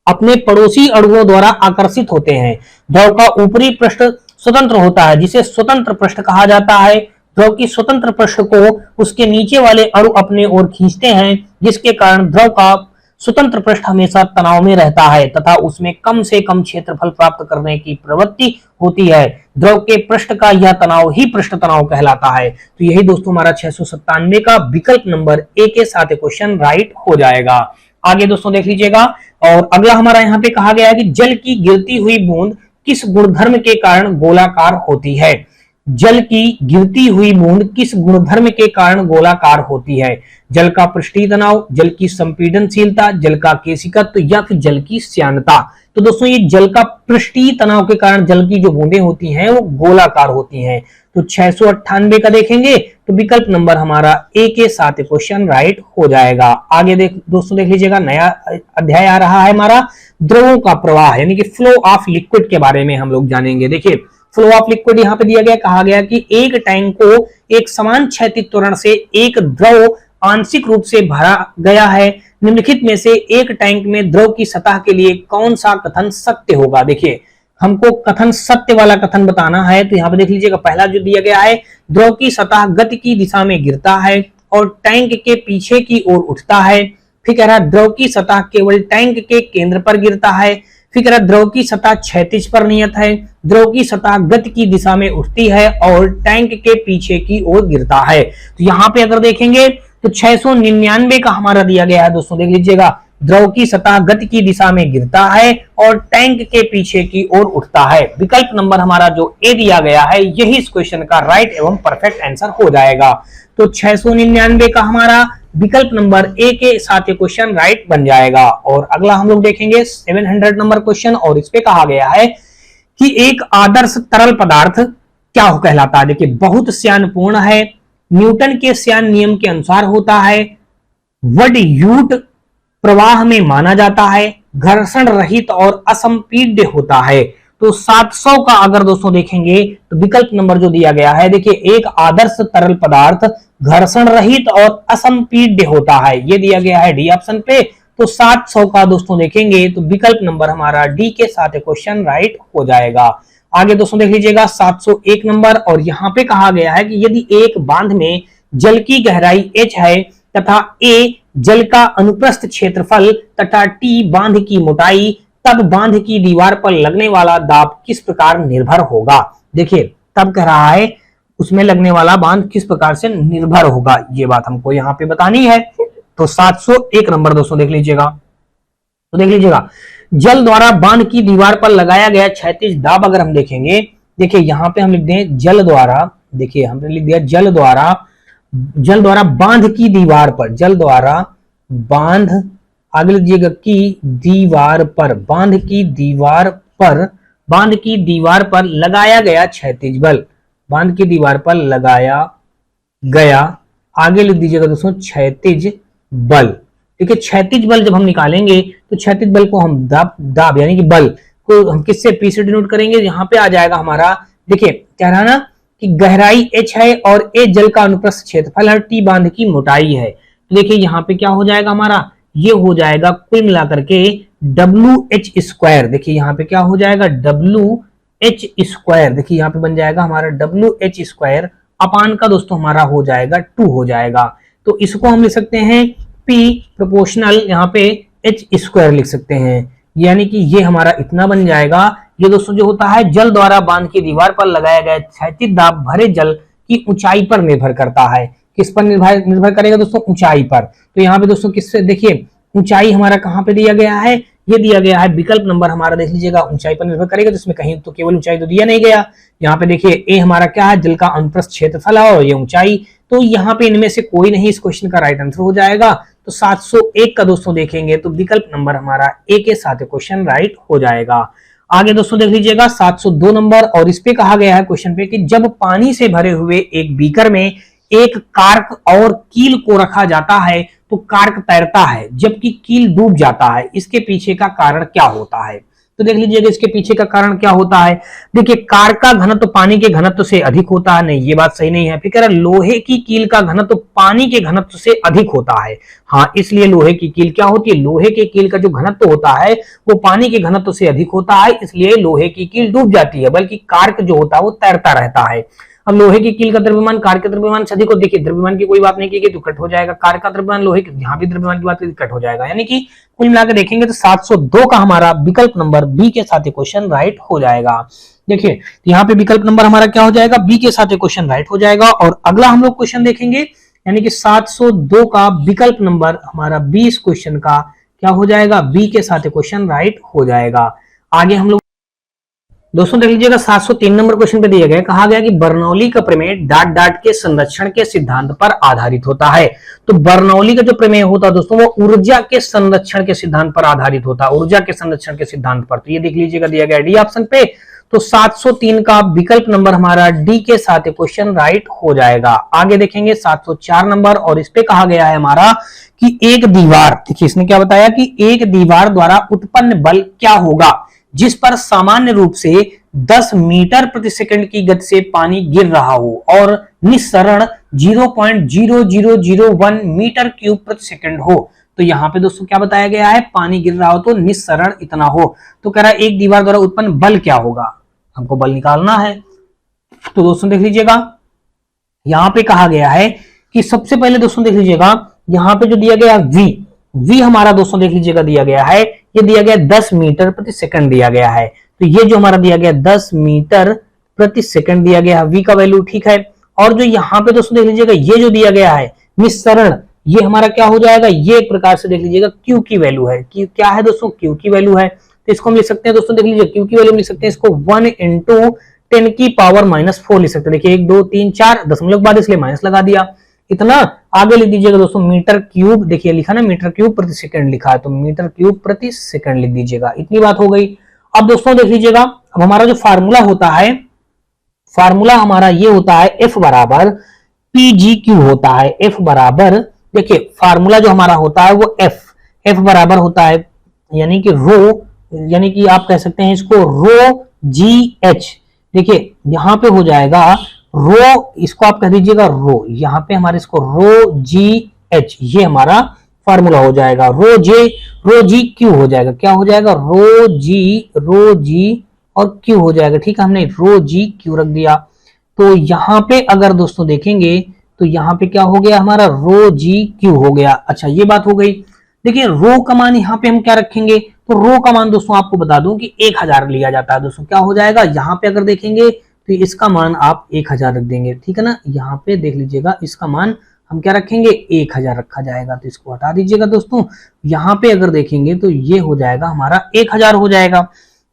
A: अपने पड़ोसी अणुओं द्वारा आकर्षित होते हैं। द्रव का ऊपरी पृष्ठ स्वतंत्र होता है जिसे स्वतंत्र पृष्ठ कहा जाता है। द्रव की स्वतंत्र पृष्ठ को उसके नीचे वाले अणु अपने ओर खींचते हैं जिसके कारण द्रव का स्वतंत्र पृष्ठ हमेशा तनाव में रहता है तथा उसमें कम से कम क्षेत्रफल प्राप्त करने की प्रवृत्ति होती है। द्रव के पृष्ठ का यह तनाव ही पृष्ठ तनाव कहलाता है। तो यही दोस्तों हमारा 697 का विकल्प नंबर ए के साथ क्वेश्चन राइट हो जाएगा। आगे दोस्तों देख लीजिएगा। और अगला हमारा यहाँ पे कहा गया है कि जल की गिरती हुई बूंद किस गुणधर्म के कारण गोलाकार होती है? जल की गिरती हुई बूंद किस गुणधर्म के कारण गोलाकार होती है? जल का पृष्ठीय तनाव, जल की संपीडनशीलता, जल का केशिकत्व या फिर जल की श्यानता। तो दोस्तों ये जल का पृष्ठीय तनाव के कारण जल की जो बूंदें होती हैं वो गोलाकार होती हैं। तो 698 का देखेंगे तो विकल्प नंबर हमारा ए के साथ क्वेश्चन राइट हो जाएगा। आगे दोस्तों देख लीजिएगा, नया अध्याय आ रहा है हमारा द्रवों का प्रवाह यानी कि फ्लो ऑफ लिक्विड के बारे में हम लोग जानेंगे। देखिए फ्लो ऑफ लिक्विड यहाँ पे दिया गया, कहा गया कि एक टैंक को एक समान क्षैतिज त्वरण से एक द्रव आंशिक रूप से भरा गया है। निम्नलिखित में से एक टैंक में द्रव की सतह के लिए कौन सा कथन सत्य होगा? देखिए हमको कथन सत्य वाला कथन बताना है। तो यहाँ पे देख लीजिएगा, पहला जो दिया गया है द्रव की सतह गति की दिशा में गिरता है और टैंक के पीछे की ओर उठता है। फिर कह रहा द्रव की सतह केवल टैंक के केंद्र पर गिरता है। फिर कह रहा द्रव की सतह क्षैतिज पर नियत है। द्रव की सतह गति की दिशा में उठती है और टैंक के पीछे की ओर गिरता है। तो यहाँ पे अगर देखेंगे तो 699 का हमारा दिया गया है। दोस्तों देख लीजिएगा, द्रव की सतह गति की दिशा में गिरता है और टैंक के पीछे की ओर उठता है। विकल्प नंबर हमारा जो ए दिया गया है यही इस क्वेश्चन का राइट एवं परफेक्ट आंसर हो जाएगा। तो 699 का हमारा विकल्प नंबर ए के साथ ये क्वेश्चन राइट बन जाएगा। और अगला हम लोग देखेंगे 700 नंबर क्वेश्चन, और इस पे कहा गया है कि एक आदर्श तरल पदार्थ क्या कहलाता है। देखिए बहुत श्यानपूर्ण है, न्यूटन के श्यान नियम के अनुसार होता है, वडयूट प्रवाह में माना जाता है, घर्षण रहित और असंपीड्य होता है। तो 700 का अगर दोस्तों देखेंगे तो विकल्प नंबर जो दिया गया है, देखिए एक आदर्श तरल पदार्थ घर्षण रहित और असंपीड्य होता है, ये दिया गया है डी ऑप्शन पे। तो 700 का दोस्तों देखेंगे तो विकल्प नंबर हमारा डी के साथ क्वेश्चन राइट हो जाएगा। आगे दोस्तों देख लीजिएगा 701 नंबर, और यहां पे कहा गया है कि यदि एक बांध में जल की गहराई h है तथा a जल का अनुप्रस्थ क्षेत्रफल तथा t बांध की मोटाई, तब बांध की दीवार पर लगने वाला दाब किस प्रकार निर्भर होगा। देखिए तब कह रहा है उसमें लगने वाला बांध किस प्रकार से निर्भर होगा, ये बात हमको यहाँ पे बतानी है। तो 701 नंबर दोस्तों देख लीजिएगा। तो देख लीजिएगा जल द्वारा बांध की दीवार पर लगाया गया क्षैतिज दाब अगर हम देखेंगे, देखिए यहां पे हम लिख दें जल द्वारा, देखिए हमने लिख दिया जल द्वारा बांध की दीवार पर, जल द्वारा बांध, आगे लीजिएगा की दीवार पर, बांध की दीवार पर लगाया गया क्षैतिज बल, बांध की दीवार पर लगाया गया, आगे लिख दीजिएगा दोस्तों क्षैतिज बल। देखिए क्षैतिज बल जब हम निकालेंगे तो क्षैतिज बल को हम दाब यानी कि बल को हम किससे पी से डिनोट करेंगे, यहाँ पे आ जाएगा हमारा, देखिए कह रहा ना कि गहराई h है और a जल का अनुप्रस्थ क्षेत्रफल है, t बांध की मोटाई है। तो देखिए यहाँ पे क्या हो जाएगा हमारा, ये हो जाएगा कुल मिलाकर के WH²। देखिए यहाँ पे क्या हो जाएगा WH², देखिए यहाँ पे बन जाएगा हमारा WH² अपान का दोस्तों हमारा हो जाएगा 2 हो जाएगा। तो इसको हम लिख सकते हैं P प्रोपोर्शनल यहाँ पे H² लिख सकते हैं, यानी कि ये हमारा इतना बन जाएगा। ये दोस्तों जो होता है जल द्वारा बांध की दीवार पर लगाया गया क्षैतिज दाब भरे जल की ऊंचाई पर निर्भर करता है। किस पर निर्भर करेगा दोस्तों, ऊंचाई पर। तो यहाँ पे दोस्तों किससे, देखिए ऊंचाई हमारा कहाँ पे दिया गया है, ये दिया गया है विकल्प नंबर हमारा देख लीजिएगा ऊंचाई पर निर्भर करेगा, जिसमें कहीं तो केवल ऊंचाई तो दिया नहीं गया। यहाँ पे देखिए ए हमारा क्या है, जल का अनुप्रस्थ क्षेत्रफल है और ये ऊंचाई, तो यहाँ पे इनमें से कोई नहीं इस क्वेश्चन का राइट आंसर हो जाएगा। तो 701 का दोस्तों देखेंगे तो विकल्प नंबर हमारा ए के साथ क्वेश्चन राइट हो जाएगा। आगे दोस्तों देख लीजिएगा 702 नंबर, और इस पे कहा गया है क्वेश्चन पे कि जब पानी से भरे हुए एक बीकर में एक कार्क और कील को रखा जाता है तो कार्क तैरता है जबकि कील डूब जाता है, इसके पीछे का कारण क्या होता है। तो देख लीजिएगा इसके पीछे का कारण क्या होता है। देखिए कार्क का घनत्व पानी के घनत्व से अधिक होता है, नहीं ये बात सही नहीं है। फिर कह रहा लोहे की कील का घनत्व पानी के घनत्व से अधिक होता है, हाँ इसलिए लोहे की कील क्या होती है, लोहे के कील का जो घनत्व होता है वो पानी के घनत्व से अधिक होता है, इसलिए लोहे की कील डूब जाती है, बल्कि कार्क जो होता है वो तैरता रहता है। अब लोहे की कील का द्रव्यमान कार्क के द्रव्यमान से अधिक हो, देखिए द्रव्यमान की कोई बात नहीं की तो कट हो जाएगा, कार्क का द्रव्यमान लोहे के, यहाँ भी द्रव्यमान की बात की कट हो जाएगा, यानी कि कुल मिलाकर देखेंगे तो 702 का हमारा विकल्प नंबर बी के साथ क्वेश्चन राइट हो जाएगा। देखिए यहाँ पे विकल्प नंबर हमारा क्या हो जाएगा, बी के साथ क्वेश्चन राइट हो जाएगा। और अगला हम लोग क्वेश्चन देखेंगे, यानी कि 702 का विकल्प नंबर हमारा 20 क्वेश्चन का क्या हो जाएगा, बी के साथ क्वेश्चन राइट हो जाएगा। आगे हम लोग दोस्तों देख लीजिएगा 703 नंबर क्वेश्चन पे दिया गया, कहा गया कि बर्नौली का प्रमेय डाट डाट के संरक्षण के सिद्धांत पर आधारित होता है। तो बर्नौली का जो प्रमेय होता है दोस्तों वो ऊर्जा के संरक्षण के सिद्धांत पर आधारित होता है, ऊर्जा के संरक्षण के सिद्धांत पर। तो ये देख लीजिएगा दिया गया डी ऑप्शन पे। तो 703 का विकल्प नंबर हमारा डी के साथ क्वेश्चन राइट हो जाएगा। आगे देखेंगे 704 नंबर, और इस पे कहा गया है हमारा कि एक दीवार, देखिए इसने क्या बताया कि एक दीवार द्वारा उत्पन्न बल क्या होगा जिस पर सामान्य रूप से 10 मीटर प्रति सेकंड की गति से पानी गिर रहा हो और निस्सरण 0.0001 मीटर क्यूब प्रति सेकंड हो। तो यहाँ पे दोस्तों क्या बताया गया है, पानी गिर रहा हो तो निस्सरण इतना हो। तो कह रहा है एक दीवार द्वारा उत्पन्न बल क्या होगा, हमको बल निकालना है। तो दोस्तों देख लीजिएगा यहाँ पे कहा गया है कि सबसे पहले दोस्तों देख लीजिएगा यहाँ पे जो दिया गया v हमारा दोस्तों देख लीजिएगा दिया गया है, ये दिया गया 10 मीटर प्रति सेकंड दिया गया है। तो ये जो हमारा दिया गया 10 मीटर प्रति सेकंड दिया गया है, v का वैल्यू ठीक है। और जो यहाँ पे दोस्तों देख लीजिएगा ये जो दिया गया है निस्सरण, ये हमारा क्या हो जाएगा, ये एक प्रकार से देख लीजिएगा q की वैल्यू है, क्या है दोस्तों, q की वैल्यू है। तो इसको हम लिख सकते हैं दोस्तों देख लीजिए q की वैल्यू लिख सकते हैं इसको 1 × 10⁻⁴ लिख सकते हैं। देखिए 1 2 3 4 दशमलव के बाद इसलिए माइनस लगा दिया इतना। आगे लिख दीजिएगा दोस्तों मीटर क्यूब, देखिए लिखा ना मीटर क्यूब प्रति सेकंड लिखा है, तो मीटर क्यूब प्रति सेकंड लिख दीजिएगा, इतनी बात हो गई। अब दोस्तों देख लीजिएगा अब हमारा जो फार्मूला होता है, फार्मूला हमारा ये होता है F बराबर PGQ होता है। F बराबर, देखिए फार्मूला जो हमारा होता है वो F बराबर होता है, यानी कि रो, यानी कि आप कह सकते हैं इसको रो GH। देखिए यहां पे हो जाएगा रो, इसको आप कह दीजिएगा रो, यहाँ पे हमारे इसको रो GH, ये हमारा फार्मूला हो जाएगा। रो जी क्यू हो जाएगा, क्या हो जाएगा, रो जी और क्यू हो जाएगा। ठीक है, हमने रो जी क्यू रख दिया। तो यहाँ पे अगर दोस्तों देखेंगे तो यहाँ पे क्या हो गया, हमारा रो जी क्यू हो गया। अच्छा ये बात हो गई। देखिए रो का मान यहाँ पे हम क्या रखेंगे, तो रो का मान दोस्तों आपको बता दूं कि 1000 लिया जाता है दोस्तों। क्या हो जाएगा, यहाँ पे अगर देखेंगे तो इसका मान आप 1000 रख देंगे। ठीक है ना, यहाँ पे देख लीजिएगा इसका मान हम क्या रखेंगे, 1000 रखा जाएगा। तो इसको हटा दीजिएगा दोस्तों। यहाँ पे अगर देखेंगे तो ये हो जाएगा हमारा 1000 हो जाएगा।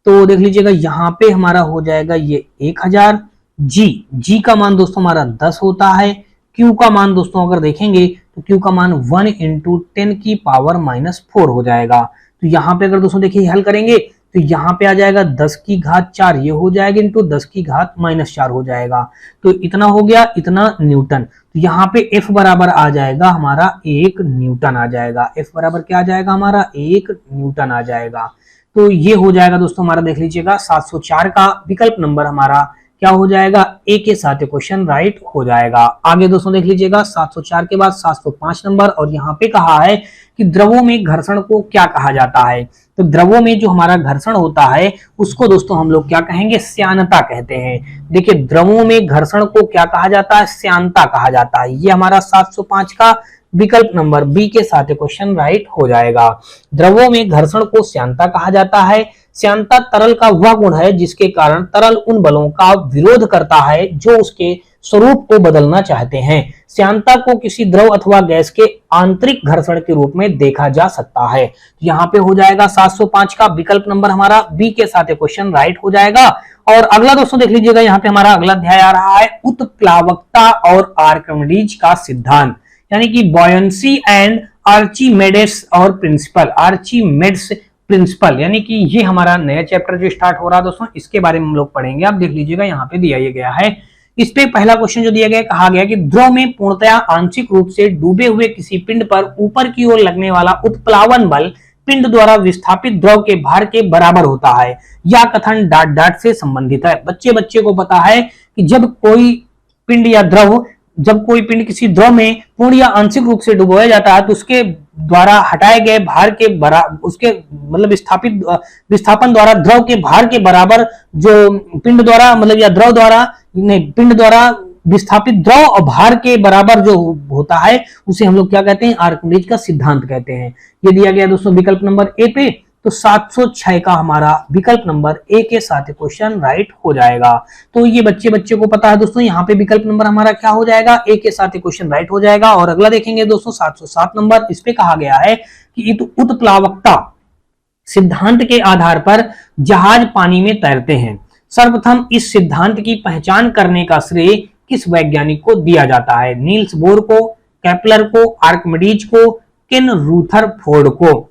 A: तो देख लीजिएगा यहाँ पे हमारा हो जाएगा ये 1000। जी का मान दोस्तों हमारा 10 होता है। क्यू का मान दोस्तों अगर देखेंगे तो क्यू का मान 1 × 10⁻⁴ हो जाएगा। तो यहाँ पे अगर दोस्तों देखिए हल करेंगे तो यहाँ पे आ जाएगा 10⁴, ये हो जाएगा इंटू 10⁻⁻4 हो जाएगा। तो इतना हो गया, इतना न्यूटन। तो यहाँ पे F बराबर आ जाएगा हमारा 1 न्यूटन आ जाएगा। F बराबर क्या आ जाएगा हमारा, 1 न्यूटन आ जाएगा। तो ये हो जाएगा दोस्तों हमारा, देख लीजिएगा 704 का विकल्प नंबर हमारा क्या हो जाएगा, ए के साथ क्वेश्चन राइट हो जाएगा। आगे दोस्तों देख लीजिएगा 704 के बाद 705 नंबर, और यहाँ पे कहा है कि द्रवों में घर्षण को क्या कहा जाता है। तो द्रवों में जो हमारा घर्षण होता है उसको दोस्तों हम लोग क्या कहेंगे, श्यानता कहते हैं। देखिए द्रवों में घर्षण को क्या कहा जाता है, श्यानता कहा जाता है। ये हमारा 705 का विकल्प नंबर बी के साथ क्वेश्चन राइट हो जाएगा। द्रवों में घर्षण को श्यानता कहा जाता है। श्यानता तरल का वह गुण है जिसके कारण तरल उन बलों का विरोध करता है जो उसके स्वरूप को बदलना चाहते हैं। श्यानता को किसी द्रव अथवा गैस के आंतरिक घर्षण के रूप में देखा जा सकता है। यहाँ पे हो जाएगा 705 का विकल्प नंबर हमारा बी के साथ क्वेश्चन राइट हो जाएगा। और अगला दोस्तों देख लीजिएगा, यहाँ पे हमारा अगला अध्याय आ रहा है उत्प्लावकता और आर्किमिडीज का सिद्धांत, यानी कि बॉयंसी एंड आर्चिमेडेस और प्रिंसिपल, आर्चिमेड्स प्रिंसिपल, यानी कि ये हमारा नया चैप्टर जो स्टार्ट हो रहा है दोस्तों, इसके बारे में हम लोग पढ़ेंगे। आप देख लीजिएगा यहाँ पे दिया गया है। इस पे पहला क्वेश्चन जो दिया गया, कहा गया कि द्रव में पूर्णतया आंशिक रूप से डूबे हुए किसी पिंड पर ऊपर की ओर लगने वाला उत्प्लावन बल पिंड द्वारा विस्थापित द्रव के भार के बराबर होता है। यह कथन डाट डाट से संबंधित है। बच्चे को पता है कि जब कोई पिंड या द्रव, जब कोई पिंड किसी द्रव में पूर्ण या आंशिक रूप से डुबोया जाता है तो उसके द्वारा हटाए गए भार के बराबर, उसके मतलब विस्थापन द्वारा द्रव के भार के बराबर जो पिंड द्वारा मतलब या द्रव द्वारा नहीं, पिंड द्वारा विस्थापित द्रव और भार के बराबर जो होता है उसे हम लोग क्या कहते हैं, आर्किमिडीज का सिद्धांत कहते हैं। ये दिया गया दोस्तों विकल्प नंबर ए पे। तो 706 का हमारा विकल्प नंबर ए के साथ क्वेश्चन राइट हो जाएगा। तो ये बच्चे को पता है दोस्तों, यहाँ पे विकल्प नंबर हमारा क्या हो जाएगा, ए के साथ क्वेश्चन राइट हो जाएगा। और अगला देखेंगे दोस्तों 707 नंबर, इस पे कहा गया है कि उत्प्लावकता सिद्धांत के आधार पर जहाज पानी में तैरते हैं। सर्वप्रथम इस सिद्धांत की पहचान करने का श्रेय किस वैज्ञानिक को दिया जाता है, नील्स बोर को, केपलर को, आर्किमिडीज को, किन रूथरफोर्ड को।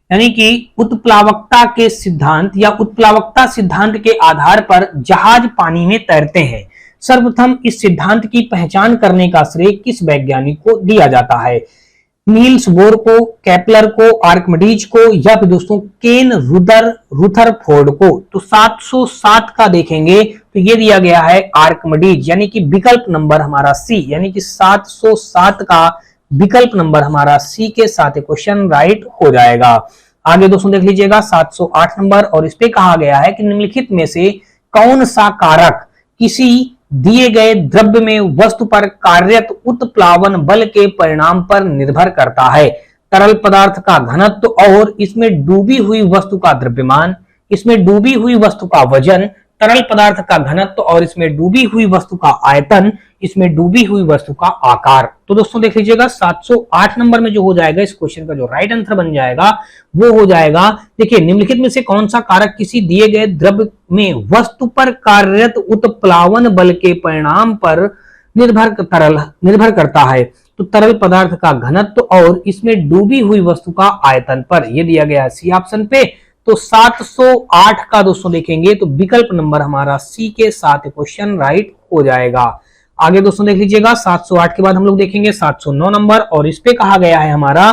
A: यानी कि उत्प्लावकता के सिद्धांत या उत्प्लावकता सिद्धांत के आधार पर जहाज पानी में तैरते हैं। सर्वप्रथम इस सिद्धांत की पहचान करने का श्रेय किस वैज्ञानिक को दिया जाता है, नील्स बोर को, केपलर को, आर्किमिडीज को, या फिर दोस्तों केन रूथरफोर्ड को। तो 707 का देखेंगे तो ये दिया गया है आर्किमिडीज, यानी कि विकल्प नंबर हमारा सी, यानी कि 707 का विकल्प नंबर हमारा सी के साथ क्वेश्चन राइट हो जाएगा। आगे दोस्तों देख लीजिएगा 708 नंबर, और इस पे कहा गया है कि निम्नलिखित में से कौन सा कारक किसी दिए गए द्रव्य में वस्तु पर कार्यरत उत्प्लावन बल के परिणाम पर निर्भर करता है। तरल पदार्थ का घनत्व और इसमें डूबी हुई वस्तु का द्रव्यमान, इसमें डूबी हुई वस्तु का वजन, तरल पदार्थ का घनत्व और इसमें डूबी हुई वस्तु का आयतन, इसमें डूबी हुई वस्तु का आकार। तो दोस्तों देख लीजिएगा 708 नंबर में जो हो जाएगा इस क्वेश्चन का जो राइट आंसर बन जाएगा वो हो जाएगा, देखिए निम्नलिखित में से कौन सा कारक किसी दिए गए द्रव्य में वस्तु पर कार्यरत उत्प्लावन बल के परिणाम पर निर्भर करता है। तो तरल पदार्थ का घनत्व और इसमें डूबी हुई वस्तु का आयतन पर, यह दिया गया सी ऑप्शन पे। तो 708 का दोस्तों देखेंगे तो विकल्प नंबर हमारा सी के साथ क्वेश्चन राइट हो जाएगा। आगे दोस्तों देख लीजिएगा 708 के बाद हम लोग देखेंगे 709 नंबर, और इस पे कहा गया है हमारा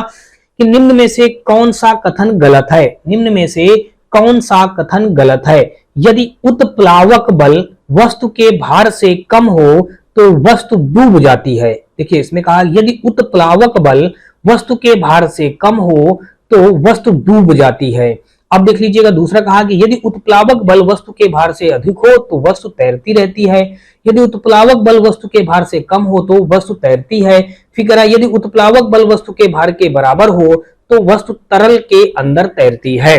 A: कि निम्न में से कौन सा कथन गलत है। निम्न में से कौन सा कथन गलत है। यदि उत्प्लावक बल वस्तु के भार से कम हो तो वस्तु डूब जाती है। देखिए इसमें कहा यदि उत्प्लावक बल वस्तु के भार से कम हो तो वस्तु डूब जाती है। अब देख लीजिएगा दूसरा कहा कि यदि उत्प्लावक बल वस्तु के भार से अधिक हो तो वस्तु तैरती रहती है। यदि उत्प्लावक बल वस्तु के भार से कम हो तो वस्तु तैरती है। फिर कह यदि उत्प्लावक बल वस्तु के भार के बराबर हो तो वस्तु तरल के अंदर तैरती है।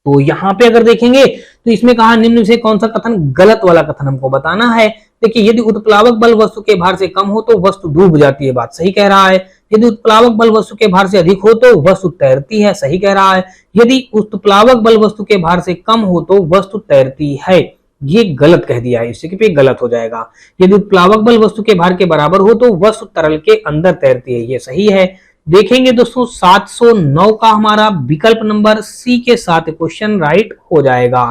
A: तो यहां पे अगर देखेंगे तो इसमें कहा निम्न से कौन सा कथन गलत वाला कथन हमको बताना है। देखिए यदि उत्प्लावक बल वस्तु के भार से कम हो तो वस्तु डूब जाती है, बात सही कह रहा है। यदि उत्प्लावक बल वस्तु के भार से अधिक हो तो वस्तु तैरती है, सही कह रहा है। यदि उत्प्लावक बल वस्तु के भार से कम हो तो वस्तु तैरती है, ये गलत कह दिया है, इससे कि गलत हो जाएगा। यदि उत्प्लावक बल वस्तु के भार के बराबर हो तो वस्तु तरल के अंदर तैरती है, ये सही है। देखेंगे दोस्तों 709 का हमारा विकल्प नंबर सी के साथ क्वेश्चन राइट हो जाएगा।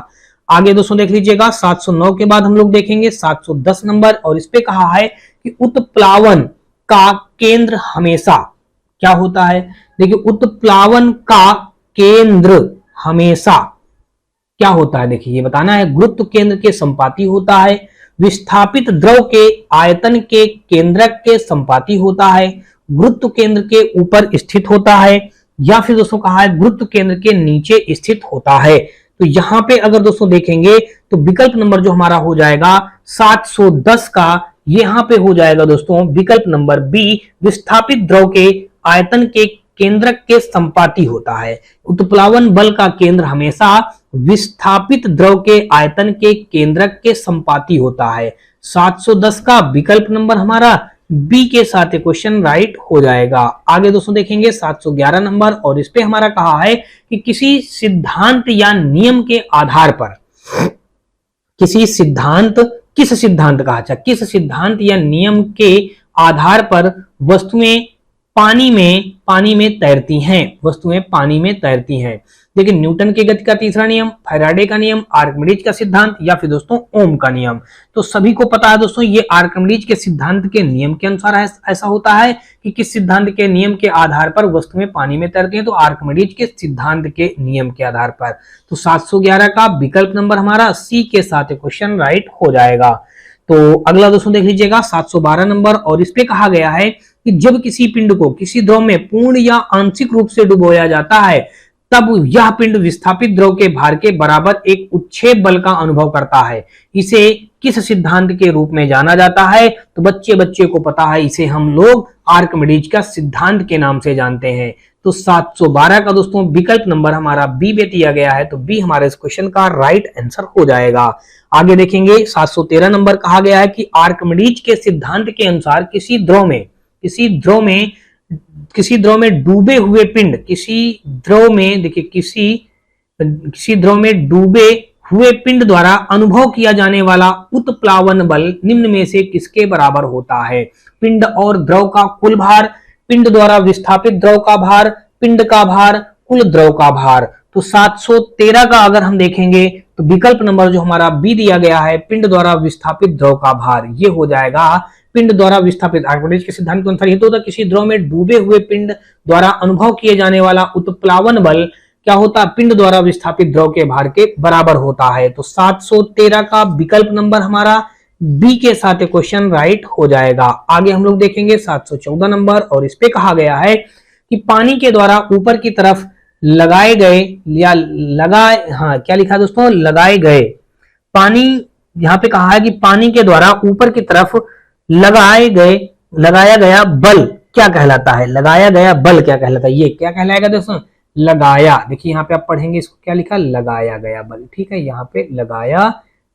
A: आगे दोस्तों देख लीजिएगा 709 के बाद हम लोग देखेंगे 710 नंबर, और इस पे कहा है कि उत्प्लावन का केंद्र हमेशा क्या होता है। देखिए उत्प्लावन का केंद्र हमेशा क्या होता है, देखिए ये बताना है। गुरुत्व केंद्र के संपाती होता है, विस्थापित द्रव के आयतन के केंद्रक के संपाती होता है, गुरुत्व केंद्र के ऊपर स्थित होता है, या फिर दोस्तों कहा है गुरुत्व केंद्र के नीचे स्थित होता है। तो यहां पे अगर दोस्तों देखेंगे तो विकल्प नंबर जो हमारा हो जाएगा 710 का, यहां पे हो जाएगा दोस्तों विकल्प नंबर बी, विस्थापित द्रव के आयतन के केंद्रक के संपाती होता है। उत्प्लावन बल का केंद्र हमेशा विस्थापित द्रव के आयतन के केंद्रक के संपाती होता है। 710 का विकल्प नंबर हमारा बी के साथ किशन राइट हो जाएगा। आगे दोस्तों देखेंगे 711 नंबर, और इस पे हमारा कहा है कि किसी सिद्धांत या नियम के आधार पर, किसी सिद्धांत, किस सिद्धांत कहा, अच्छा किस सिद्धांत या नियम के आधार पर वस्तुएं पानी में तैरती हैं, वस्तुएं पानी में तैरती हैं। देखिए न्यूटन की गति का तीसरा नियम, फैराडे का नियम, आर्किमिडीज का सिद्धांत, या फिर दोस्तों ओम का नियम। तो सभी को पता है दोस्तों ये आर्किमिडीज के सिद्धांत के नियम के अनुसार ऐसा होता है कि किस सिद्धांत के नियम के आधार पर वस्तुएं पानी में तैरती हैं, तो आर्किमिडीज के सिद्धांत के नियम के आधार पर। तो 711 का विकल्प नंबर हमारा सी के साथ क्वेश्चन राइट हो जाएगा। तो अगला दोस्तों देख लीजिएगा 712 नंबर, और इस पे कहा गया है कि जब किसी पिंड को किसी द्रव में पूर्ण या आंशिक रूप से डुबोया जाता है तब यह पिंड विस्थापित द्रव के भार के बराबर एक उच्छेद बल का अनुभव करता है। इसे किस सिद्धांत के रूप में जाना जाता है, तो बच्चे को पता है, इसे हम लोग आर्किमिडीज का सिद्धांत के नाम से जानते हैं। तो 712 का दोस्तों विकल्प नंबर हमारा बी में दिया गया है, तो बी हमारे इस क्वेश्चन का राइट आंसर हो जाएगा। आगे देखेंगे 713 नंबर, कहा गया है कि आर्किमिडीज के सिद्धांत के अनुसार किसी द्रव में डूबे हुए पिंड, किसी द्रव में डूबे हुए पिंड द्वारा अनुभव किया जाने वाला उत्प्लावन बल निम्न में से किसके बराबर होता है। पिंड और द्रव का कुल भार, पिंड द्वारा विस्थापित द्रव का भार, पिंड का भार, कुल द्रव का भार। तो 713 का अगर हम देखेंगे तो विकल्प नंबर जो हमारा बी दिया गया है, पिंड द्वारा विस्थापित द्रव का भार, ये हो जाएगा पिंड द्वारा विस्थापित। आर्किमिडीज के सिद्धांत के अनुसार ये तो होता है किसी द्रव में डूबे हुए पिंड द्वारा अनुभव किए जाने वाला उत्प्लावन बल क्या होता है, पिंड द्वारा विस्थापित द्रव के भार के बराबर होता है। तो 713 का विकल्प नंबर हमारा बी के साथ क्वेश्चन राइट हो जाएगा। आगे हम लोग देखेंगे 714 नंबर, और इस पे कहा गया है कि पानी के द्वारा ऊपर की तरफ लगाए गए या क्या लिखा है दोस्तों, लगाए गए पानी, यहाँ पे कहा है कि पानी के द्वारा ऊपर की तरफ लगाया गया बल क्या कहलाता है, लगाया गया बल क्या कहलाता है, ये क्या कहलाएगा दोस्तों, लगाया। देखिए यहाँ पे आप पढ़ेंगे इसको क्या लिखा, लगाया गया बल, ठीक है। यहाँ पे लगाया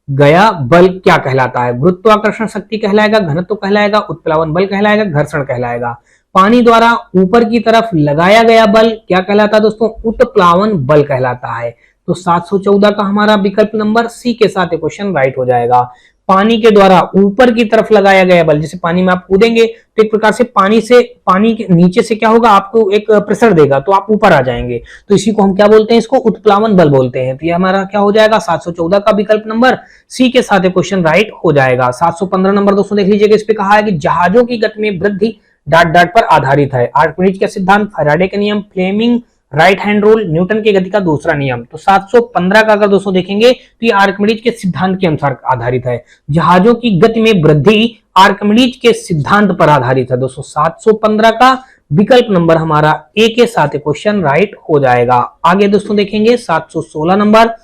A: गया बल क्या कहलाता है, गुरुत्वाकर्षण शक्ति कहलाएगा, घनत्व कहलाएगा, उत्प्लावन बल कहलाएगा, घर्षण कहलाएगा। पानी द्वारा ऊपर की तरफ लगाया गया बल क्या कहलाता है दोस्तों, उत्प्लावन बल कहलाता है। तो 714 का हमारा विकल्प नंबर सी के साथ क्वेश्चन राइट हो जाएगा। पानी के द्वारा ऊपर की तरफ लगाया गया बल, जैसे पानी में आप कूदेंगे तो एक प्रकार से पानी के नीचे से क्या होगा, आपको एक प्रेशर देगा तो आप ऊपर आ जाएंगे, तो इसी को हम क्या बोलते हैं, इसको उत्प्लावन बल बोलते हैं। तो ये हमारा क्या हो जाएगा, 714 का विकल्प नंबर सी के साथ क्वेश्चन राइट हो जाएगा। 715 नंबर दोस्तों देख लीजिएगा, इस पे कहा है कि जहाजों की गति में वृद्धि डॉट डॉट पर आधारित है। आर्किमिडीज का सिद्धांत, फैराडे का नियम, Fleming right hand rule, Newton की गति का दूसरा नियम। तो 715 का अगर दोस्तों देखेंगे तो ये आर्किमिडीज के सिद्धांत के अनुसार आधारित है। जहाजों की गति में वृद्धि आर्किमिडीज के सिद्धांत पर आधारित है। दोस्तों 715 का विकल्प नंबर हमारा ए के साथ क्वेश्चन राइट हो जाएगा। आगे दोस्तों देखेंगे 716 नंबर,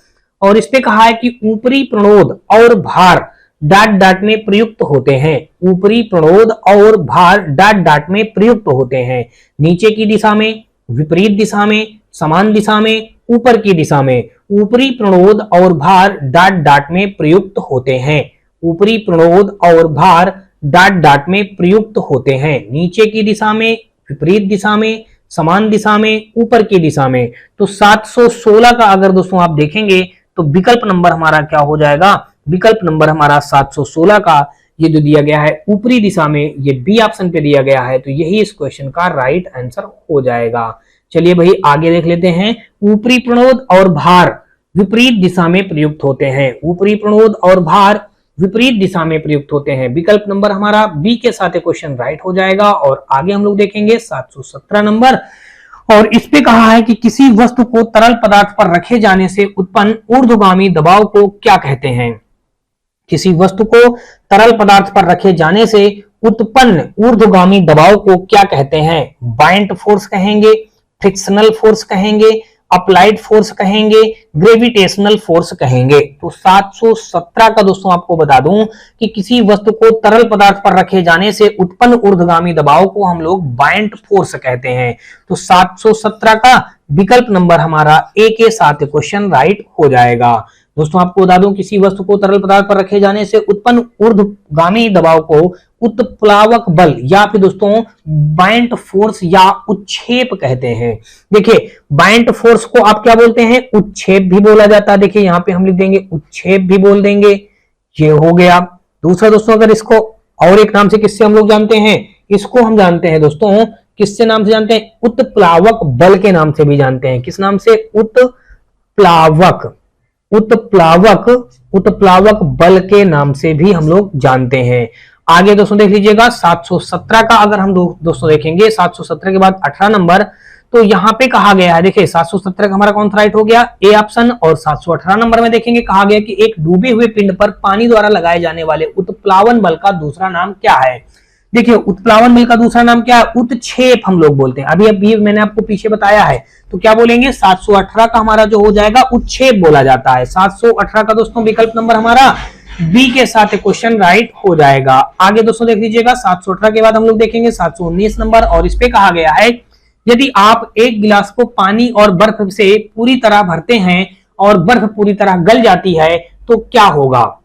A: और इस पे कहा है कि ऊपरी प्रणोद और भार डाट डाट में प्रयुक्त होते हैं। ऊपरी प्रणोद और भार डाट डाट में प्रयुक्त होते हैं। नीचे की दिशा में, विपरीत दिशा में, समान दिशा में, ऊपर की दिशा में। ऊपरी प्रणोद और भार डाट डाट में प्रयुक्त होते हैं। ऊपरी प्रणोद और भार डाट डाट में प्रयुक्त होते हैं। नीचे की दिशा में, विपरीत दिशा में, समान दिशा में, ऊपर की दिशा में। तो 716 का अगर दोस्तों आप देखेंगे तो विकल्प नंबर हमारा क्या हो जाएगा, विकल्प नंबर हमारा 716 का ये जो दिया गया है ऊपरी दिशा में, ये बी ऑप्शन पे दिया गया है, तो यही इस क्वेश्चन का राइट आंसर हो जाएगा। चलिए भाई आगे देख लेते हैं। ऊपरी प्रणोद और भार विपरीत दिशा में प्रयुक्त होते हैं। ऊपरी प्रणोद और भार विपरीत दिशा में प्रयुक्त होते हैं। विकल्प नंबर हमारा बी के साथ क्वेश्चन राइट हो जाएगा। और आगे हम लोग देखेंगे 717 नंबर, और इस पे कहा है कि किसी वस्तु को तरल पदार्थ पर रखे जाने से उत्पन्न ऊर्ध्वगामी दबाव को क्या कहते हैं। किसी वस्तु को तरल पदार्थ पर रखे जाने से उत्पन्न ऊर्ध्वगामी दबाव को क्या कहते हैं। बायंट फोर्स कहेंगे, फ्रिक्शनल फोर्स कहेंगे, अप्लाइड फोर्स कहेंगे, ग्रेविटेशनल फोर्स कहेंगे। तो 717 का दोस्तों आपको बता दूं कि किसी वस्तु को तरल पदार्थ पर रखे जाने से उत्पन्न ऊर्ध्वगामी दबाव को हम लोग बायंट फोर्स कहते हैं। तो 717 का विकल्प नंबर हमारा ए के साथ क्वेश्चन राइट हो जाएगा। दोस्तों आपको बता दूं किसी वस्तु को तरल पदार्थ पर रखे जाने से उत्पन्न ऊर्ध्वगामी दबाव को उत्प्लावक बल या फिर दोस्तों बायंट फोर्स या उत्क्षेप कहते हैं। देखिए बायंट फोर्स को आप क्या बोलते हैं, उत्क्षेप भी बोला जाता है। देखिए यहाँ पे हम लिख देंगे उत्क्षेप भी बोल देंगे, ये हो गया। दूसरा दोस्तों अगर इसको और एक नाम से किससे हम लोग जानते हैं, इसको हम जानते हैं दोस्तों किससे नाम से जानते हैं, उत्प्लावक बल के नाम से भी जानते हैं। किस नाम से, उत्प्लावक बल के नाम से भी हम लोग जानते हैं। आगे दोस्तों देख लीजिएगा 717 का अगर हम दोस्तों देखेंगे 717 के बाद 18 नंबर, तो यहाँ पे कहा गया है, देखिए 717 का हमारा कौन सा राइट हो गया, ए ऑप्शन। और 718 नंबर में देखेंगे कहा गया कि एक डूबे हुए पिंड पर पानी द्वारा लगाए जाने वाले उत्प्लावन बल का दूसरा नाम क्या है। देखिए उत्प्लावन बल का दूसरा नाम क्या है, उत्क्षेप हम लोग बोलते हैं। अभी मैंने आपको पीछे बताया है, तो क्या बोलेंगे 718 का हमारा जो हो जाएगा उत्क्षेप बोला जाता है। 718 का दोस्तों विकल्प नंबर हमारा बी के साथ क्वेश्चन राइट हो जाएगा। आगे दोस्तों देख लीजिएगा 718 के बाद हम लोग देखेंगे 719 नंबर, और इस पे कहा गया है यदि आप एक गिलास को पानी और बर्फ से पूरी तरह भरते हैं और बर्फ पूरी तरह गल जाती है तो क्या होगा।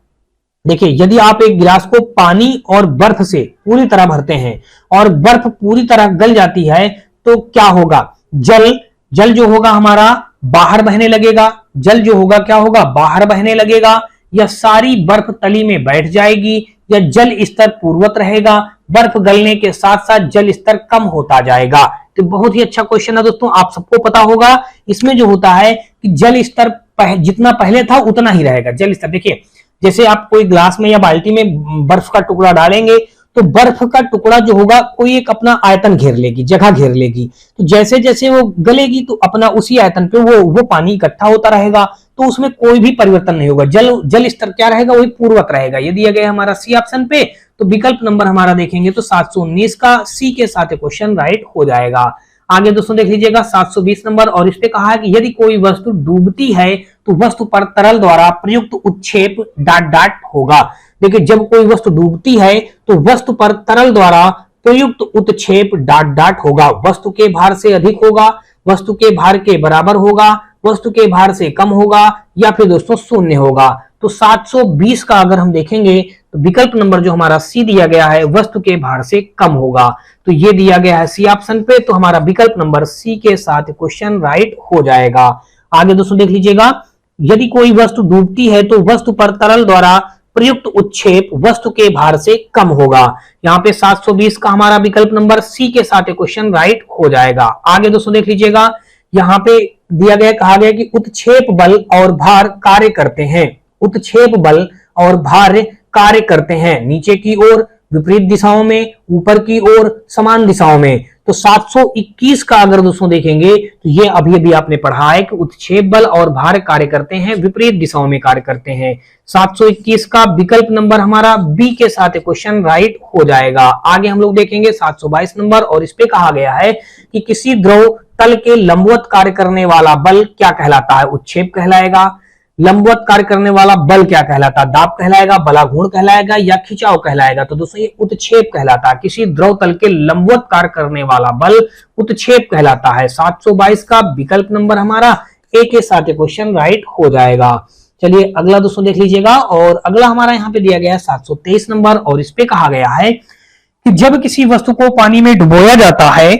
A: देखिए यदि आप एक गिलास को पानी और बर्फ से पूरी तरह भरते हैं और बर्फ पूरी तरह गल जाती है तो क्या होगा, जल जो होगा हमारा बाहर बहने लगेगा। जल जो होगा क्या होगा, बाहर बहने लगेगा, या सारी बर्फ तली में बैठ जाएगी, या जल स्तर पूर्वत रहेगा। बर्फ गलने के साथ साथ जल स्तर कम होता जाएगा। तो बहुत ही अच्छा क्वेश्चन है दोस्तों, आप सबको पता होगा। इसमें जो होता है कि जल स्तर जितना पहले था उतना ही रहेगा। जल स्तर देखिए जैसे आप कोई ग्लास में या बाल्टी में बर्फ का टुकड़ा डालेंगे तो बर्फ का टुकड़ा जो होगा कोई एक अपना आयतन घेर लेगी, जगह घेर लेगी। तो जैसे जैसे वो गलेगी तो अपना उसी आयतन पे वो पानी इकट्ठा होता रहेगा, तो उसमें कोई भी परिवर्तन नहीं होगा। जल स्तर क्या रहेगा, वही पूर्वत रहेगा। ये दिया गया हमारा सी ऑप्शन पे, तो विकल्प नंबर हमारा देखेंगे तो 719 का सी के साथ क्वेश्चन राइट हो जाएगा। आगे दोस्तों देख लीजिएगा 720 नंबर, और इस पे कहा है कि यदि कोई वस्तु डूबती है तो वस्तु पर तरल द्वारा प्रयुक्त उत्क्षेप डाट डाट होगा। देखिए जब कोई वस्तु डूबती है तो वस्तु पर तरल द्वारा प्रयुक्त उत्क्षेप डाट डाट होगा। वस्तु के भार से अधिक होगा, वस्तु के भार के बराबर होगा, वस्तु के भार से कम होगा, या फिर दोस्तों शून्य होगा। तो 720 का अगर हम देखेंगे तो विकल्प नंबर जो हमारा सी दिया गया है वस्तु के भार से कम होगा। तो ये दिया गया है सी ऑप्शन पे, तो हमारा विकल्प नंबर सी के साथ क्वेश्चन राइट हो जाएगा। आगे दोस्तों देख लीजिएगा, यदि कोई वस्तु डूबती है तो वस्तु पर तरल द्वारा प्रयुक्त उत्क्षेप वस्तु के भार से कम होगा। यहाँ पे 720 का हमारा विकल्प नंबर सी के साथ क्वेश्चन राइट हो जाएगा। आगे दोस्तों देख लीजिएगा, यहाँ पे दिया गया, कहा गया कि उत्क्षेप बल और भार कार्य करते हैं। उत्क्षेप बल और भार कार्य करते हैं नीचे की ओर, विपरीत दिशाओं में, ऊपर की ओर, समान दिशाओं में। तो 721 का अगर दोस्तों देखेंगे तो ये अभी अभी आपने पढ़ा है कि उत्क्षेप बल और भार कार्य करते हैं, विपरीत दिशाओं में कार्य करते हैं। 721 का विकल्प नंबर हमारा बी के साथ क्वेश्चन राइट हो जाएगा। आगे हम लोग देखेंगे 722 नंबर, और इस पे कहा गया है कि किसी द्रव तल के लंबवत कार्य करने वाला बल क्या कहलाता है? उत्क्षेप कहलाएगा। लंबवत कार्य करने वाला बल क्या कहलाता है? दाब कहलाएगा, बलाघूर्ण कहलाएगा, या खिंचाव कहलाएगा? तो दोस्तों ये उत्क्षेप कहलाता है। किसी द्रव तल के लंबवत कार्य करने वाला बल उत्क्षेप कहलाता है। 722 का विकल्प नंबर हमारा ए के साथ क्वेश्चन राइट हो जाएगा। चलिए अगला दोस्तों देख लीजिएगा, और अगला हमारा यहाँ पे दिया गया है 723 नंबर, और इस पे कहा गया है कि जब किसी वस्तु को पानी में डुबोया जाता है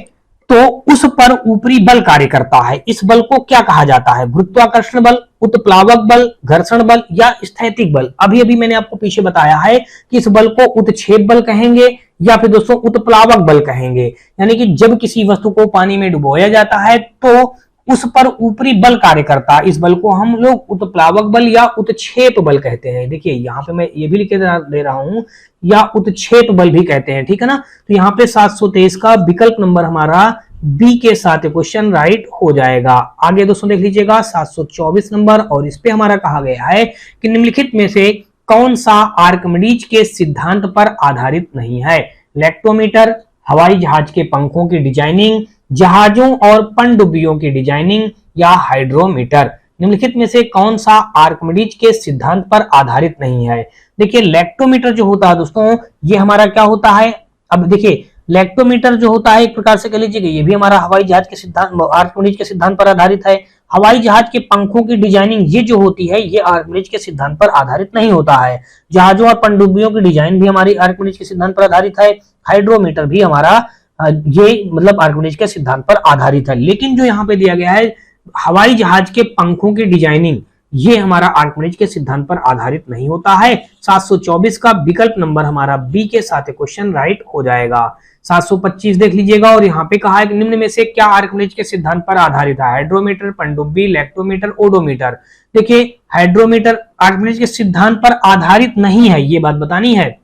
A: तो उस पर ऊपरी बल कार्य करता है। इस बल को क्या कहा जाता है? गुरुत्वाकर्षण बल, उत्प्लावक बल, घर्षण बल, या स्थैतिक बल? अभी अभी मैंने आपको पीछे बताया है कि इस बल को उत्क्षेप बल कहेंगे या फिर दोस्तों उत्प्लावक बल कहेंगे। यानी कि जब किसी वस्तु को पानी में डुबोया जाता है तो उस पर ऊपरी बल कार्य करता है। इस बल को हम लोग उत्प्लावक बल या उत्क्षेप बल कहते हैं। देखिए यहाँ पे मैं ये भी लिख दे रहा हूं, या उत्क्षेप बल भी कहते हैं, ठीक है ना। तो यहाँ पे 723 का विकल्प नंबर हमारा बी के साथ क्वेश्चन राइट हो जाएगा। आगे दोस्तों देख लीजिएगा 724 नंबर, और इस पे हमारा कहा गया है कि निम्नलिखित में से कौन सा आर्किमिडीज के सिद्धांत पर आधारित नहीं है? लैक्टोमीटर, हवाई जहाज के पंखों की डिजाइनिंग, जहाजों और पनडुब्बियों की डिजाइनिंग, या हाइड्रोमीटर? निम्नलिखित में से कौन सा आर्किमिडीज के सिद्धांत पर आधारित नहीं है? देखिए लैक्टोमीटर जो होता है दोस्तों, ये हमारा क्या होता है? अब देखिए लैक्टोमीटर जो होता है एक प्रकार से कह लीजिए ये भी हमारा हवाई जहाज के सिद्धांत, आर्किमिडीज के सिद्धांत पर आधारित है। हवाई जहाज के पंखों की डिजाइनिंग ये जो होती है ये आर्किमिडीज के सिद्धांत पर आधारित नहीं होता है। जहाजों और पनडुब्बियों की डिजाइन भी हमारी आर्किमिडीज के सिद्धांत पर आधारित है। हाइड्रोमीटर भी हमारा ये मतलब आर्किमिडीज के सिद्धांत पर आधारित है। लेकिन जो यहाँ पे दिया गया है हवाई जहाज के पंखों की डिजाइनिंग, ये हमारा आर्किमिडीज के सिद्धांत पर आधारित नहीं होता है। 724 का विकल्प नंबर हमारा बी के साथ क्वेश्चन राइट हो जाएगा। 725 देख लीजिएगा, और यहाँ पे कहा है कि निम्न में से क्या आर्किमिडीज के सिद्धांत पर आधारित है? हाइड्रोमीटर, पनडुब्बी, लैक्टोमीटर, ओडोमीटर? देखिए हाइड्रोमीटर आर्किमिडीज के सिद्धांत पर आधारित नहीं है, ये बात बतानी है।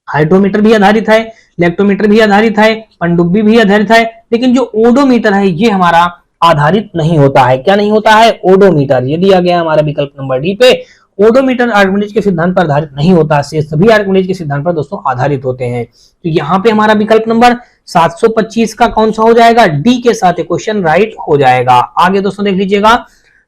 A: हाइड्रोमीटर भी आधारित है, लैक्टोमीटर भी आधारित है, पनडुब्बी भी आधारित है, लेकिन जो ओडोमीटर है ये हमारा आधारित नहीं होता है। क्या नहीं होता है? ओडोमीटर। ये दिया गया हमारा विकल्प नंबर डी पे। ओडोमीटर आर्किमिडीज के सिद्धांत पर आधारित नहीं होता, से सभी आर्किमिडीज के सिद्धांत पर दोस्तों आधारित होते हैं। तो यहाँ पे हमारा विकल्प नंबर 725 का कौन सा हो जाएगा? डी के साथ क्वेश्चन राइट हो जाएगा। आगे दोस्तों देख लीजिएगा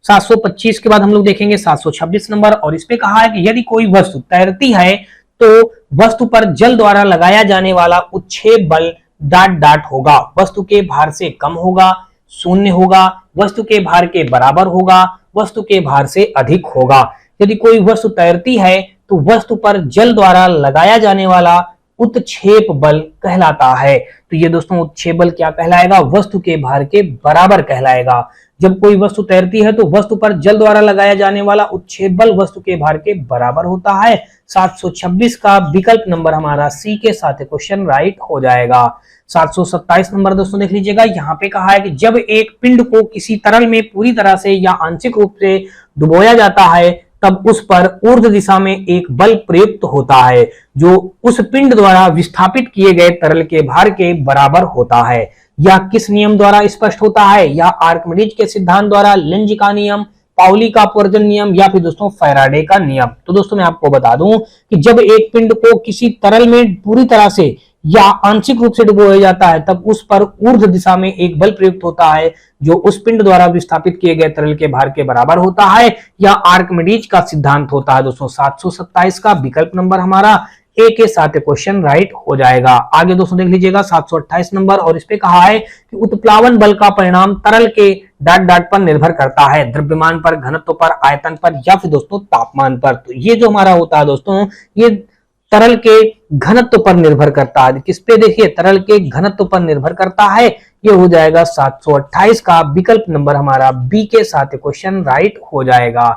A: 725 के बाद हम लोग देखेंगे 726 नंबर, और इस पे कहा है कि यदि कोई वस्तु तैरती है तो वस्तु पर जल द्वारा लगाया जाने वाला उत्क्षेप बल डाट डाट होगा। वस्तु के भार से कम होगा, शून्य होगा, वस्तु के भार के बराबर होगा, वस्तु के भार से अधिक होगा। यदि कोई वस्तु तैरती है तो वस्तु पर जल द्वारा लगाया जाने वाला उत्क्षेप बल कहलाता है। तो ये दोस्तों उत्क्षेप बल क्या कहलाएगा? वस्तु के भार के बराबर कहलाएगा। जब कोई वस्तु तैरती है तो वस्तु पर जल द्वारा लगाया जाने वाला उत्क्षेप बल वस्तु के भार के बराबर होता है। 726 का विकल्प नंबर हमारा सी के साथ क्वेश्चन राइट हो जाएगा। 727 नंबर दोस्तों देख लीजिएगा, यहाँ पे कहा है कि जब एक पिंड को किसी तरल में पूरी तरह से या आंशिक रूप से डुबोया जाता है तब उस पर ऊर्ध्व दिशा में एक बल प्रयुक्त होता है जो उस पिंड द्वारा विस्थापित किए गए तरल के भार के बराबर होता है। यह किस नियम द्वारा स्पष्ट होता है? या आर्किमिडीज के सिद्धांत द्वारा, लेंज का नियम, पाउली का अपवर्जन नियम, या फिर दोस्तों फैराडे का नियम? तो दोस्तों मैं आपको बता दूं कि जब एक पिंड को किसी तरल में पूरी तरह से या आंशिक रूप से डुबोया जाता है तब उस पर ऊर्ध्व दिशा में एक बल प्रयुक्त होता है जो उस पिंड द्वारा विस्थापित किए गए तरल के भार के बराबर होता है। यह आर्किमिडीज का सिद्धांत होता है दोस्तों। 727 का विकल्प नंबर हमारा ए के साथ क्वेश्चन राइट हो जाएगा। आगे दोस्तों देख लीजिएगा 728 नंबर, और इस पे कहा है कि उत्प्लावन बल का परिणाम तरल के डाट डाट पर निर्भर करता है, द्रव्यमान पर, घनत्व पर, आयतन पर, या फिर दोस्तों तापमान पर। तो ये जो हमारा होता है दोस्तों ये तरल के घनत्व पर निर्भर करता है। किस पे? देखिए तरल के घनत्व पर निर्भर करता है। ये हो जाएगा 728 का विकल्प नंबर हमारा बी के साथ क्वेश्चन राइट हो जाएगा।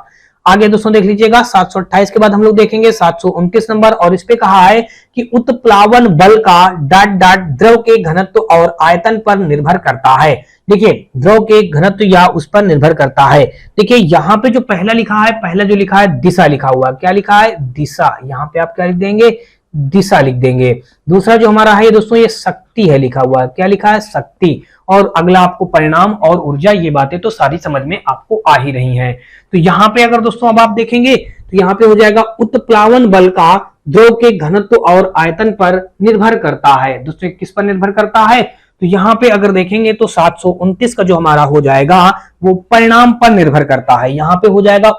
A: आगे दोस्तों देख लीजिएगा 728 के बाद हम लोग देखेंगे 729 नंबर, और इस पे कहा है कि उत्प्लावन बल का डॉट डॉट द्रव के घनत्व और आयतन पर निर्भर करता है। देखिए द्रव के घनत्व या उस पर निर्भर करता है। देखिए यहाँ पे जो पहला लिखा है, पहला जो लिखा है दिशा लिखा हुआ, क्या लिखा है दिशा, यहाँ पे आप क्या लिख देंगे दिशा लिख देंगे। दूसरा जो हमारा है दोस्तों ये शक्ति है लिखा हुआ, क्या लिखा है शक्ति, और अगला आपको परिणाम और ऊर्जा, ये बातें तो सारी समझ में आपको आ ही रही हैं। तो यहाँ पे अगर दोस्तों अब आप देखेंगे तो यहाँ पे हो जाएगा उत्प्लावन बल का द्रव के घनत्व और आयतन पर निर्भर करता है। दोस्तों किस पर निर्भर करता है, तो यहाँ पे अगर देखेंगे तो 729 का जो हमारा हो जाएगा वो परिणाम पर निर्भर करता है। यहाँ पे हो जाएगा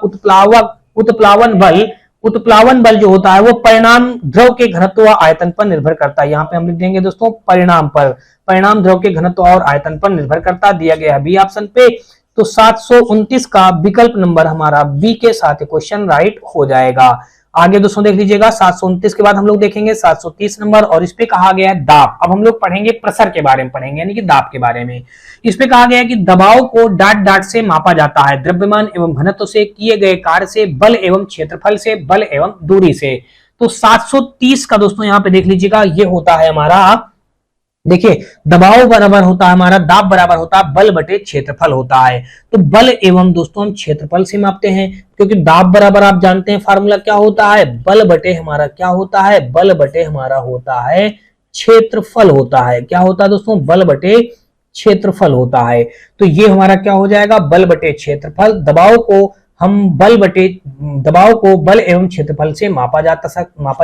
A: उत्प्लावन बल जो होता है वो परिणाम द्रव के घनत्व व आयतन पर निर्भर करता है। यहाँ पे हम लिख देंगे दोस्तों परिणाम पर, परिणाम द्रव के घनत्व और आयतन पर निर्भर करता दिया गया है बी ऑप्शन पे। तो 729 का विकल्प नंबर हमारा बी के साथ क्वेश्चन राइट हो जाएगा। आगे दोस्तों देख लीजिएगा 729 के बाद हम लोग देखेंगे 730 नंबर, और इस पे कहा गया है दाब। अब हम लोग पढ़ेंगे प्रेशर के बारे में पढ़ेंगे, यानी कि दाब के बारे में। इस पे कहा गया है कि दबाव को डॉट डॉट से मापा जाता है, द्रव्यमान एवं घनत्व से, किए गए कार्य से, बल एवं क्षेत्रफल से, बल एवं दूरी से। तो 730 का दोस्तों यहाँ पे देख लीजिएगा ये होता है हमारा, देखिए दबाव बराबर होता है हमारा, दाब बराबर होता है बल बटे क्षेत्रफल होता है। तो बल एवं दोस्तों हम क्षेत्रफल से मापते हैं, क्योंकि दाब बराबर आप जानते हैं फार्मूला क्या होता है, बल बटे हमारा क्या होता है, बल बटे हमारा होता है क्षेत्रफल होता है। क्या होता है दोस्तों, बल बटे क्षेत्रफल होता है। तो ये हमारा क्या हो जाएगा, बल बटे क्षेत्रफल। दबाव को बल एवं क्षेत्रफल से मापा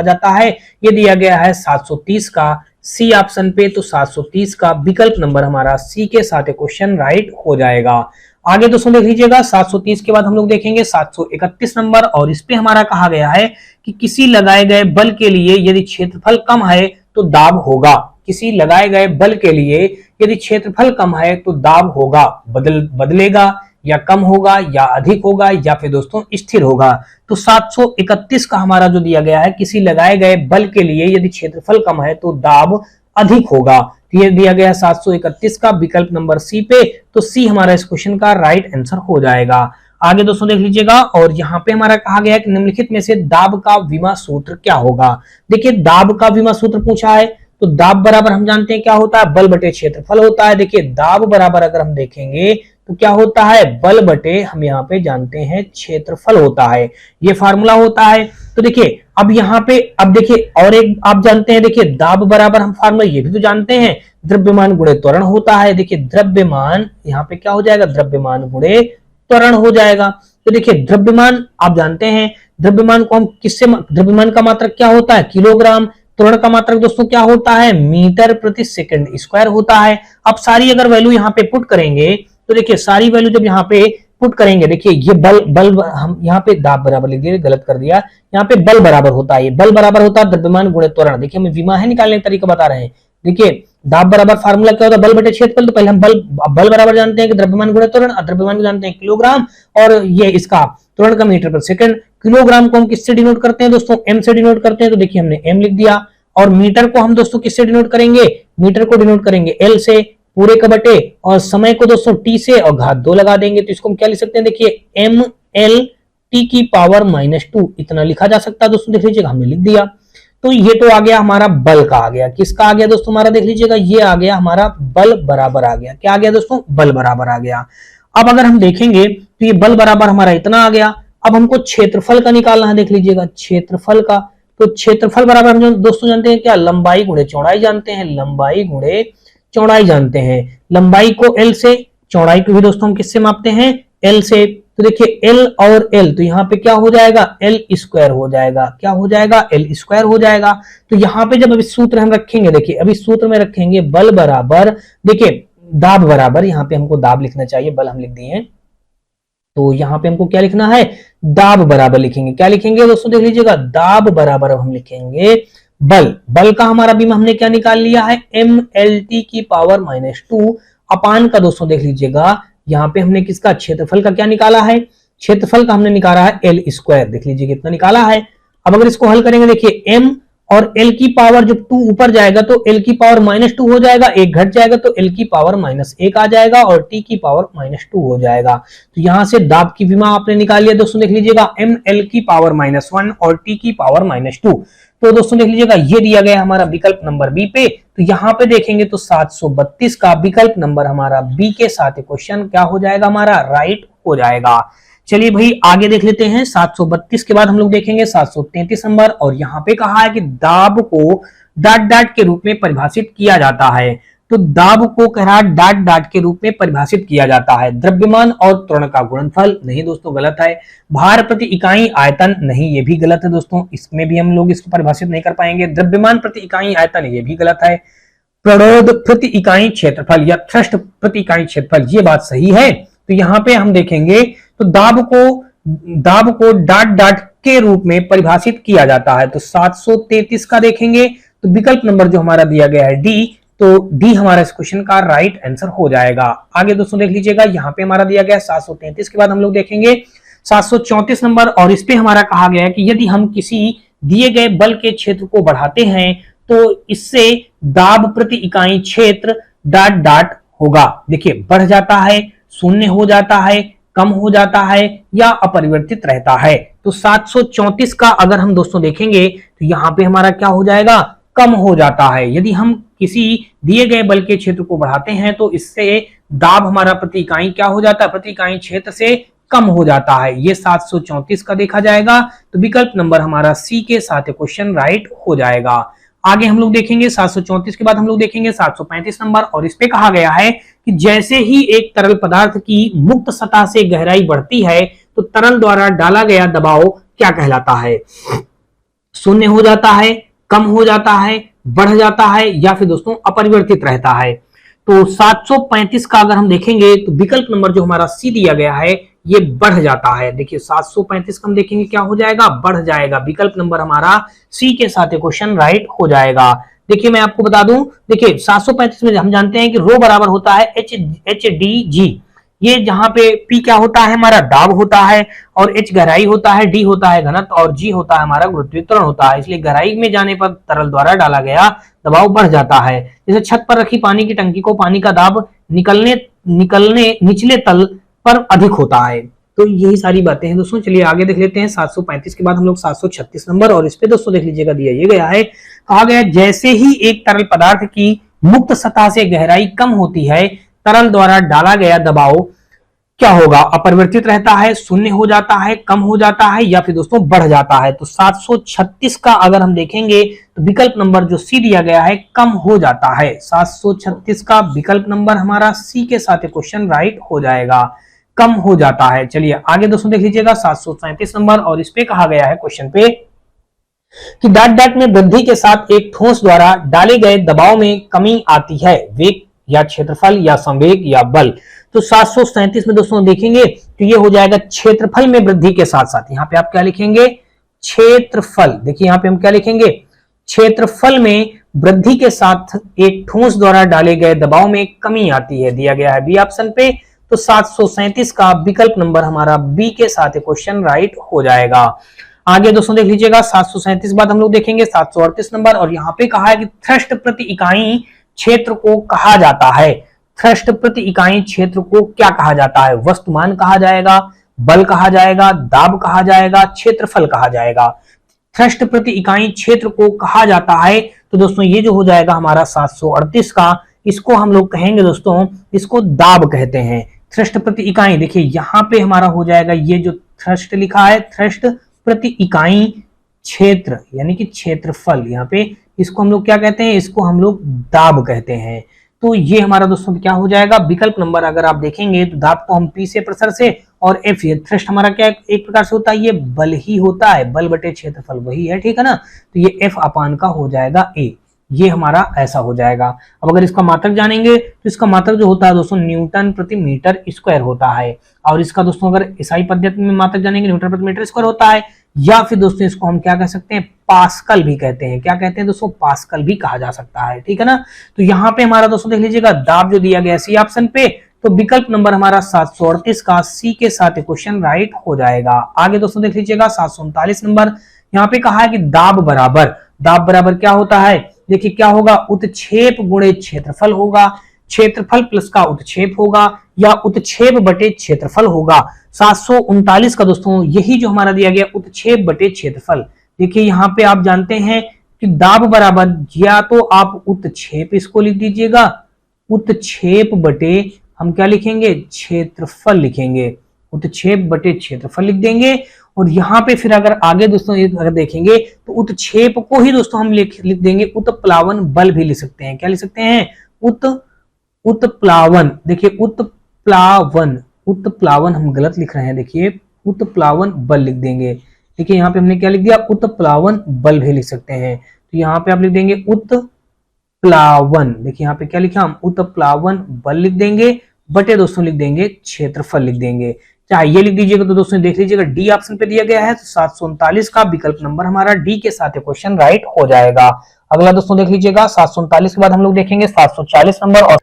A: जाता है। ये दिया गया है 730 का सी ऑप्शन पे। तो 730 का विकल्प नंबर हमारा सी के साथ क्वेश्चन राइट हो जाएगा। आगे दोस्तों देख लीजिएगा 730 के बाद हम लोग देखेंगे 731 नंबर, और इस पे हमारा कहा गया है कि किसी लगाए गए बल के लिए यदि क्षेत्रफल कम है तो दाब होगा। किसी लगाए गए बल के लिए यदि क्षेत्रफल कम है तो दाब होगा, बदलेगा या कम होगा या अधिक होगा या फिर दोस्तों स्थिर होगा। तो 731 का हमारा जो दिया गया है, किसी लगाए गए बल के लिए यदि क्षेत्रफल कम है तो दाब अधिक होगा। तो ये दिया गया है 731 का विकल्प नंबर सी पे। तो सी हमारा इस क्वेश्चन का राइट आंसर हो जाएगा। आगे दोस्तों देख लीजिएगा, और यहाँ पे हमारा कहा गया है कि निम्नलिखित में से दाब का विमा सूत्र क्या होगा। देखिए दाब का विमा सूत्र पूछा है, तो दाब बराबर हम जानते हैं क्या होता है, बल बटे क्षेत्रफल होता है। देखिए दाब बराबर अगर हम देखेंगे तो क्या होता है, बल बटे हम यहाँ पे जानते हैं क्षेत्रफल होता है, ये फार्मूला होता है। तो देखिए अब यहाँ पे अब देखिए और एक आप जानते हैं, देखिए दाब बराबर हम फार्मूला ये भी तो जानते हैं, द्रव्यमान गुणे त्वरण होता है। देखिए द्रव्यमान यहाँ पे क्या हो जाएगा, द्रव्यमान गुणे त्वरण हो जाएगा। तो देखिए द्रव्यमान आप जानते हैं, द्रव्यमान को हम किससे, द्रव्यमान का मात्रक क्या होता है, किलोग्राम। त्वरण का मात्रक दोस्तों क्या होता है, मीटर प्रति सेकंड स्क्वायर होता है। अब सारी अगर वैल्यू यहाँ पे पुट करेंगे तो देखिए सारी वैल्यू जब यहाँ पे पुट करेंगे, देखिए ये बल हम यहाँ पे दाब बराबर लिख दिए, गलत कर दिया, यहाँ पे बल बराबर होता है, बल बराबर होता है द्रव्यमान गुणे त्वरण। देखिए हमें विमा है निकालने का तरीका बता रहे हैं। देखिए दाब बराबर फार्मूला क्या होता है, बल बटे क्षेत्रफल। तो पहले हम बल बराबर जानते हैं कि द्रव्यमान गुणे त्वरण, द्रव्यमान जानते हैं किलोग्राम, और ये इसका त्वरण का मीटर प्रति सेकंड। किलोग्राम को हम किससे डिनोट करते हैं दोस्तों, एम से डिनोट करते हैं। तो देखिए हमने एम लिख दिया, और मीटर को हम दोस्तों किससे डिनोट करेंगे, मीटर को डिनोट करेंगे एल से, पूरे का बटे, और समय को दोस्तों टी से और घात 2 लगा देंगे। तो इसको हम क्या लिख सकते हैं, देखिए एम एल टी की पावर -2 इतना लिखा जा सकता है दोस्तों। देख लीजिएगा हमने लिख दिया। तो ये तो आ गया हमारा बल का, आ गया किसका आ गया दोस्तों, हमारा देख लीजिएगा ये आ गया हमारा बल बराबर आ गया। क्या आ गया दोस्तों, बल बराबर आ गया। अब अगर हम देखेंगे तो ये बल बराबर हमारा इतना आ गया। अब हमको क्षेत्रफल का निकालना है, देख लीजिएगा क्षेत्रफल का। तो क्षेत्रफल बराबर हम दोस्तों जानते हैं क्या, लंबाई गुणे चौड़ाई जानते हैं, लंबाई गुणे चौड़ाई जानते हैं। लंबाई को एल से, चौड़ाई को भी दोस्तों हम किससे मापते हैं, एल से। तो देखिए एल और एल, तो यहाँ पे क्या हो जाएगा, एल स्क्वायर हो जाएगा। क्या हो जाएगा, एल स्क्वायर हो जाएगा। तो यहाँ पे जब अभी सूत्र हम रखेंगे, देखिए अभी सूत्र में रखेंगे बल बराबर, देखिए दाब बराबर, यहाँ पे हमको दाब लिखना चाहिए, बल हम लिख दिए, तो यहाँ पे हमको क्या लिखना है, दाब बराबर लिखेंगे। क्या लिखेंगे दोस्तों, देख लीजिएगा दाब बराबर अब हम लिखेंगे बल। बल का हमारा भी हमने क्या निकाल लिया है, एम एल टी की पावर -2 अपान का दोस्तों देख लीजिएगा यहाँ पे हमने किसका, क्षेत्रफल का क्या निकाला है, क्षेत्रफल का हमने निकाला है एल स्क्वायर। देख लीजिए कितना निकाला है। अब अगर इसको हल करेंगे, देखिए एम और L की पावर जब 2 ऊपर जाएगा तो L की पावर -2 हो जाएगा, एक घट जाएगा तो L की पावर -1 आ जाएगा और T की पावर -2 हो जाएगा। तो यहां से दाब की विमा आपने निकाल लिया दोस्तों, देख लीजिएगा mL की पावर -1 और T की पावर -2। तो दोस्तों देख लीजिएगा ये दिया गया हमारा विकल्प नंबर बी पे। तो यहाँ पे देखेंगे तो 732 का विकल्प नंबर हमारा बी के साथ क्वेश्चन क्या हो जाएगा, हमारा राइट हो जाएगा। चलिए भाई आगे देख लेते हैं। 732 के बाद हम लोग देखेंगे 733 नंबर, और यहाँ पे कहा है कि दाब को डाट डाट के रूप में परिभाषित किया जाता है। तो दाब को कह रहा है डाट डाट के रूप में परिभाषित किया जाता है। द्रव्यमान और त्वरण का गुणनफल, नहीं दोस्तों गलत है। भार प्रति इकाई आयतन, नहीं ये भी गलत है दोस्तों, इसमें भी हम लोग इसको परिभाषित नहीं कर पाएंगे। द्रव्यमान प्रति इकाई आयतन, ये भी गलत है। प्रणोद प्रति इकाई क्षेत्रफल या थ्रस्ट प्रति इकाई क्षेत्रफल, ये बात सही है। तो यहाँ पे हम देखेंगे तो दाब को डाट डाट के रूप में परिभाषित किया जाता है। तो 733 का देखेंगे तो विकल्प नंबर जो हमारा दिया गया है डी, तो डी हमारा इस क्वेश्चन का राइट आंसर हो जाएगा। आगे दोस्तों देख लीजिएगा, यहाँ पे हमारा दिया गया 733 के बाद हम लोग देखेंगे 734 नंबर, और इस पे हमारा कहा गया है कि यदि हम किसी दिए गए बल के क्षेत्र को बढ़ाते हैं तो इससे दाब प्रति इकाई क्षेत्र डाट डाट होगा। देखिए बढ़ जाता है, शून्य हो जाता है, कम हो जाता है या अपरिवर्तित रहता है। तो 734 का अगर हम दोस्तों देखेंगे तो यहाँ पे हमारा क्या हो जाएगा, कम हो जाता है। यदि हम किसी दिए गए बल के क्षेत्र को बढ़ाते हैं तो इससे दाब हमारा प्रति इकाई क्या हो जाता है, प्रति इकाई क्षेत्र से कम हो जाता है। ये 734 का देखा जाएगा। तो विकल्प नंबर हमारा सी के साथ क्वेश्चन राइट हो जाएगा। आगे हम लोग देखेंगे 734 के बाद हम लोग देखेंगे 735 नंबर, और इस पे कहा गया है कि जैसे ही एक तरल पदार्थ की मुक्त सतह से गहराई बढ़ती है तो तरल द्वारा डाला गया दबाव क्या कहलाता है। शून्य हो जाता है, कम हो जाता है, बढ़ जाता है या फिर दोस्तों अपरिवर्तित रहता है। तो 735 का अगर हम देखेंगे तो विकल्प नंबर जो हमारा सी दिया गया है ये बढ़ जाता है। देखिए 735 का हम देखेंगे क्या हो जाएगा, बढ़ जाएगा। विकल्प नंबर हमारा सी के साथ क्वेश्चन राइट हो जाएगा। देखिए मैं आपको बता दूं, देखिए 735 में हम जानते हैं कि रो बराबर होता है एच डी जी। ये जहां पे P क्या होता है, हमारा दाब होता है, और H गहराई होता है, D होता है घनत्व, और G होता है हमारा गुरुत्वीय त्वरण होता है। इसलिए गहराई में जाने पर तरल द्वारा डाला गया दबाव बढ़ जाता है। जैसे छत पर रखी पानी की टंकी को पानी का दाब निकलने निचले तल पर अधिक होता है। तो यही सारी बातें हैं दोस्तों। चलिए आगे देख लेते हैं 735 के बाद हम लोग 736 नंबर, और इस पे दोस्तों देख लीजिएगा दिया ये गया है, कहा गया जैसे ही एक तरल पदार्थ की मुक्त सतह से गहराई कम होती है तरल द्वारा डाला गया दबाव क्या होगा, अपरिवर्तित रहता है, शून्य हो जाता है, कम हो जाता है या फिर दोस्तों बढ़ जाता है। तो 736 का अगर हम देखेंगे तो विकल्प नंबर जो सी दिया गया है कम हो जाता है। 736 का विकल्प नंबर हमारा सी के साथ क्वेश्चन राइट हो जाएगा, कम हो जाता है। चलिए आगे दोस्तों देख लीजिएगा 737 नंबर, और इस पे कहा गया है क्वेश्चन पे कि डाट डाट में वृद्धि के साथ एक ठोस द्वारा डाले गए दबाव में कमी आती है, वेग या क्षेत्रफल या संवेग या बल। तो 737 में दोस्तों देखेंगे तो ये हो जाएगा क्षेत्रफल में वृद्धि के साथ साथ, यहाँ पे आप क्या लिखेंगे, क्षेत्रफल। देखिए यहाँ पे हम क्या लिखेंगे, क्षेत्रफल में वृद्धि के साथ एक ठोस द्वारा डाले गए दबाव में कमी आती है, दिया गया है बी ऑप्शन पे। तो 737 का विकल्प नंबर हमारा बी के साथ क्वेश्चन राइट हो जाएगा। आगे दोस्तों देख लीजिएगा 737 बाद हम लोग देखेंगे 738 नंबर, और यहाँ पे कहा है कि थ्रस्ट प्रति इकाई क्षेत्र को कहा जाता है। थ्रस्ट प्रति इकाई क्षेत्र को क्या कहा जाता है, वस्तुमान कहा जाएगा, बल कहा जाएगा, दाब कहा जाएगा, क्षेत्रफल कहा जाएगा। थ्रस्ट प्रति इकाई क्षेत्र को कहा जाता है तो दोस्तों ये जो हो जाएगा हमारा 738 का, इसको हम लोग कहेंगे दोस्तों, इसको दाब कहते हैं। थ्रस्ट प्रति इकाई, देखिए यहाँ पे हमारा हो जाएगा ये जो थ्रस्ट लिखा है, थ्रस्ट प्रति इकाई क्षेत्र यानी कि क्षेत्रफल, यहाँ पे इसको हम लोग क्या कहते हैं, इसको हम लोग दाब कहते हैं। तो ये हमारा दोस्तों क्या हो जाएगा, विकल्प नंबर अगर आप देखेंगे तो दाब को हम पी से प्रेशर से, और एफ ये थ्रस्ट हमारा क्या एक प्रकार से होता है, ये बल ही होता है, बल बटे क्षेत्रफल वही है, ठीक है ना। तो ये एफ अपान का हो जाएगा ए, ये हमारा ऐसा हो जाएगा। अब अगर इसका मात्रक जानेंगे तो इसका मात्रक जो होता है दोस्तों न्यूटन प्रति मीटर स्क्वायर होता है, और इसका दोस्तों अगर एसआई पद्धति में मात्रक जानेंगे न्यूटन प्रति मीटर स्क्वायर होता है, या फिर दोस्तों इसको हम क्या कह सकते हैं, पास्कल भी कहते हैं। क्या कहते हैं दोस्तों, पास्कल भी कहा जा सकता है, ठीक है ना। तो यहाँ पे हमारा दोस्तों देख लीजिएगा दाब जो दिया गया सी ऑप्शन पे, तो विकल्प नंबर हमारा 738 का सी के साथ क्वेश्चन राइट हो जाएगा। आगे दोस्तों देख लीजिएगा 739 नंबर, यहाँ पे कहा है कि दाब बराबर दाब बराबर क्या होता है, देखिए क्या होगा, उत्क्षेप गुणे क्षेत्रफल होगा, क्षेत्रफल प्लस का उत्क्षेप होगा या उत्क्षेप बटे क्षेत्रफल होगा। 739 का दोस्तों यही जो हमारा दिया गया उत्क्षेप बटे क्षेत्रफल। देखिए यहाँ पे आप जानते हैं कि दाब बराबर या तो आप उत्क्षेप इसको लिख दीजिएगा, उत्क्षेप बटे हम क्या लिखेंगे, क्षेत्रफल लिखेंगे, उत्क्षेप बटे क्षेत्रफल लिख देंगे। और यहाँ पे फिर अगर आगे दोस्तों अगर देखेंगे तो उत्क्षेप को ही दोस्तों हम लिख देंगे उत्प्लावन बल भी लिख सकते हैं। क्या लिख सकते हैं, उत्प्लावन। देखिए उत्प्लावन हम गलत लिख रहे हैं, देखिए उत्प्लावन बल लिख देंगे। देखिए यहाँ पे हमने क्या लिख दिया, उत्प्लावन बल भी लिख सकते हैं। तो यहाँ पे आप लिख देंगे उत्प्लावन, देखिए यहाँ पे क्या लिखा हम, उत्प्लावन बल लिख देंगे बटे दोस्तों लिख देंगे क्षेत्रफल लिख देंगे। चाहे ये लिख दीजिएगा तो दोस्तों देख लीजिएगा डी ऑप्शन पे दिया गया है, तो 739 का विकल्प नंबर हमारा डी के साथ क्वेश्चन राइट हो जाएगा। अगला दोस्तों देख लीजिएगा 739 के बाद हम लोग देखेंगे 740 नंबर। और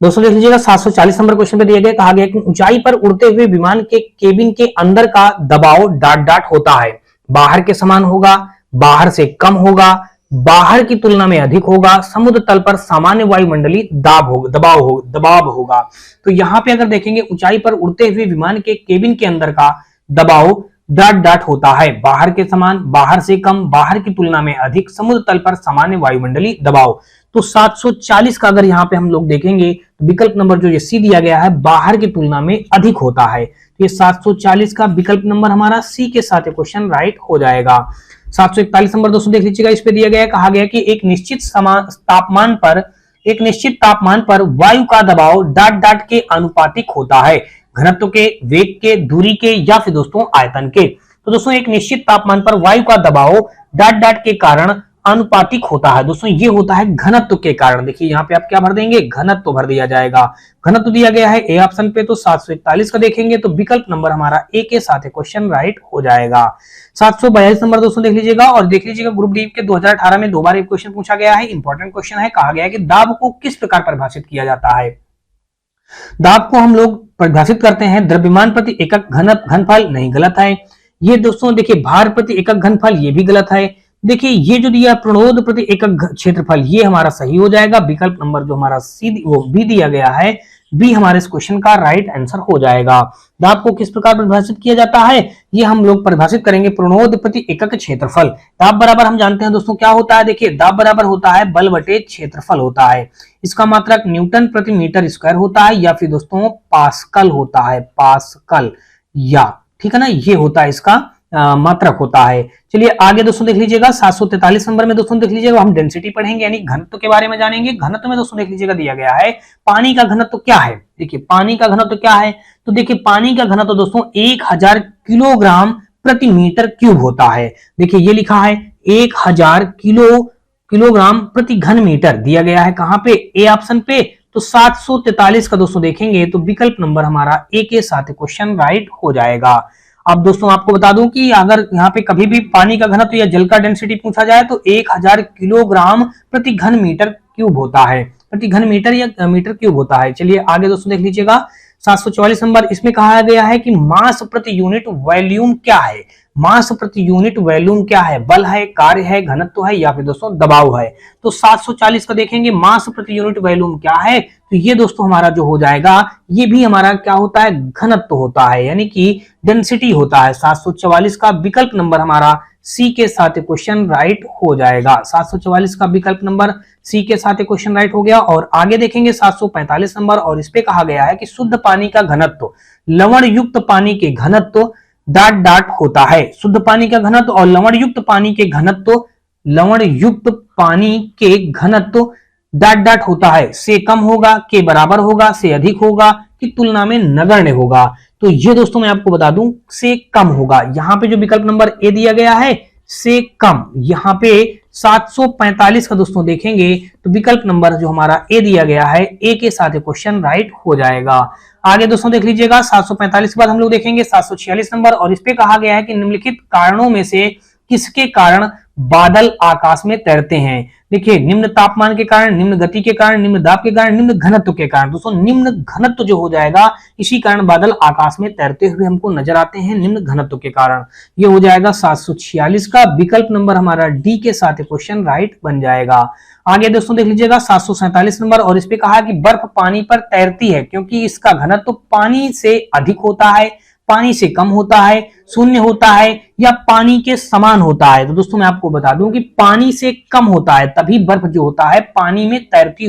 A: दोस्तों देख लीजिएगा 740 नंबर क्वेश्चन पे दिया गया, कहा गया कि ऊंचाई पर उड़ते हुए विमान के केबिन के अंदर का दबाव डॉट डॉट होता है, बाहर के समान होगा, बाहर से कम होगा, बाहर की तुलना में अधिक होगा, समुद्र तल पर सामान्य वायुमंडलीय दबाव होगा। तो यहाँ पे अगर देखेंगे ऊंचाई पर उड़ते हुए विमान के केबिन के अंदर का दबाव डॉट डॉट होता है, बाहर के समान, बाहर से कम, बाहर की तुलना में अधिक, समुद्र तल पर सामान्य वायुमंडलीय दबाव। तो 740 का अगर यहाँ पे हम लोग देखेंगे तो विकल्प नंबर जो ये सी दिया गया है बाहर की तुलना में अधिक होता है। तो ये 740 का विकल्प नंबर हमारा सी के साथ क्वेश्चन राइट हो जाएगा। 741 नंबर दोस्तों देख लीजिएगा, इस पे दिया गया है, कहा गया कि एक निश्चित तापमान पर वायु का दबाव डॉट डॉट के अनुपातिक होता है, घनत्व के, वेग के, दूरी के या फिर दोस्तों आयतन के। तो दोस्तों एक निश्चित तापमान पर वायु का दबाव डॉट डॉट के कारण अनुपातिक होता है, दोस्तों ये होता है घनत्व के कारण। देखिए यहाँ पे आप क्या भर देंगे, घनत्व भर दिया जाएगा, घनत्व दिया गया है ए ऑप्शन पे। तो 741 का देखेंगे तो विकल्प नंबर हमारा ए के साथ क्वेश्चन राइट हो जाएगा। 742 नंबर दोस्तों देख लीजिएगा, और देख लीजिएगा ग्रुप डी के 2018 में 2 बार एक क्वेश्चन पूछा गया है, इंपॉर्टेंट क्वेश्चन है। कहा गया है कि दाब को किस प्रकार परिभाषित किया जाता है। दाब को हम लोग परिभाषित करते हैं द्रव्यमान प्रति एकक घनफल, नहीं गलत है। ये दोस्तों देखिए भार प्रति एकक घनफल, ये भी गलत है। देखिए ये जो दिया प्रणोद प्रति एकक क्षेत्रफल, ये हमारा सही हो जाएगा। विकल्प नंबर जो हमारा सी वो बी दिया गया है, बी हमारे इस क्वेश्चन का राइट आंसर हो जाएगा। दाब को किस प्रकार परिभाषित किया जाता है, ये हम लोग परिभाषित करेंगे प्रणोद प्रति एकक क्षेत्रफल। दाब बराबर हम जानते हैं दोस्तों क्या होता है, देखिए दाब बराबर होता है बल बटे क्षेत्रफल होता है। इसका मात्रक न्यूटन प्रति मीटर स्क्वायर होता है या फिर दोस्तों पास्कल होता है, पास्कल या ठीक है ना, ये होता है इसका मात्रक होता है। चलिए आगे दोस्तों देख लीजिएगा 743 नंबर में दोस्तों देख लीजिएगा हम डेंसिटी पढ़ेंगे यानी घनत्व के बारे में जानेंगे। घनत्व में दोस्तों देख लीजिएगा दिया गया है पानी का घनत्व क्या है। देखिए पानी का घनत्व क्या है, तो देखिए पानी का घनत्व दोस्तों 1000 किलोग्राम प्रति मीटर क्यूब होता है। देखिए ये लिखा है 1000 किलोग्राम प्रति घन मीटर दिया गया है, कहां पे, ए ऑप्शन पे। तो 743 का दोस्तों देखेंगे तो विकल्प नंबर हमारा ए के साथ क्वेश्चन राइट हो जाएगा। अब दोस्तों आपको बता दूं कि अगर यहाँ पे कभी भी पानी का घनत्व या जल का डेंसिटी पूछा जाए तो 1000 किलोग्राम प्रति घन मीटर क्यूब होता है, प्रति घन मीटर या मीटर क्यूब होता है। चलिए आगे दोस्तों देख लीजिएगा 744 नंबर, इसमें कहा गया है कि मास प्रति यूनिट वॉल्यूम क्या है। मास प्रति यूनिट वॉल्यूम क्या है, बल है, कार्य है, घनत्व है या फिर दोस्तों दबाव है। तो 740 का देखेंगे मास प्रति यूनिट वॉल्यूम क्या है, तो ये दोस्तों हमारा जो हो जाएगा ये भी हमारा क्या होता है, घनत्व होता है यानी कि डेंसिटी होता है। 744 का विकल्प नंबर हमारा सी के साथ क्वेश्चन राइट हो जाएगा। 744 का विकल्प नंबर सी के साथ क्वेश्चन राइट हो गया। और आगे देखेंगे 745 नंबर, और इस पे कहा गया है कि शुद्ध पानी का घनत्व लवण युक्त पानी के घनत्व डॉट डॉट होता है। शुद्ध पानी का घनत्व और लवण युक्त पानी के घनत्व, लवण युक्त पानी के घनत्व डॉट डॉट होता है, से कम होगा, के बराबर होगा, से अधिक होगा, की तुलना में नगण्य होगा। तो ये दोस्तों मैं आपको बता दूं से कम होगा। यहाँ पे जो विकल्प नंबर ए दिया गया है से कम, यहाँ पे 745 का दोस्तों देखेंगे तो विकल्प नंबर जो हमारा ए दिया गया है, ए के साथ क्वेश्चन राइट हो जाएगा। आगे दोस्तों देख लीजिएगा 745 के बाद हम लोग देखेंगे 746 नंबर, और इस पे कहा गया है कि निम्नलिखित कारणों में से किसके कारण बादल आकाश में तैरते हैं? देखिए, निम्न तापमान के कारण, निम्न गति के कारण, निम्न दाब के कारण, निम्न घनत्व के कारण। दोस्तों निम्न घनत्व जो हो जाएगा, इसी कारण बादल आकाश में तैरते हुए हमको नजर आते हैं, निम्न घनत्व के कारण। ये हो जाएगा 746 का विकल्प नंबर हमारा डी के साथ क्वेश्चन राइट बन जाएगा। आगे दोस्तों देख लीजिएगा 747 नंबर, और इस पे कहा कि बर्फ पानी पर तैरती है क्योंकि इसका घनत्व पानी से अधिक होता है, पानी से कम होता है, शून्य होता है, या पानी के समान होता है। तो दोस्तों मैं आपको बता दूं कि पानी से कम होता है, तभी बर्फ जो होता है पानी में तैरती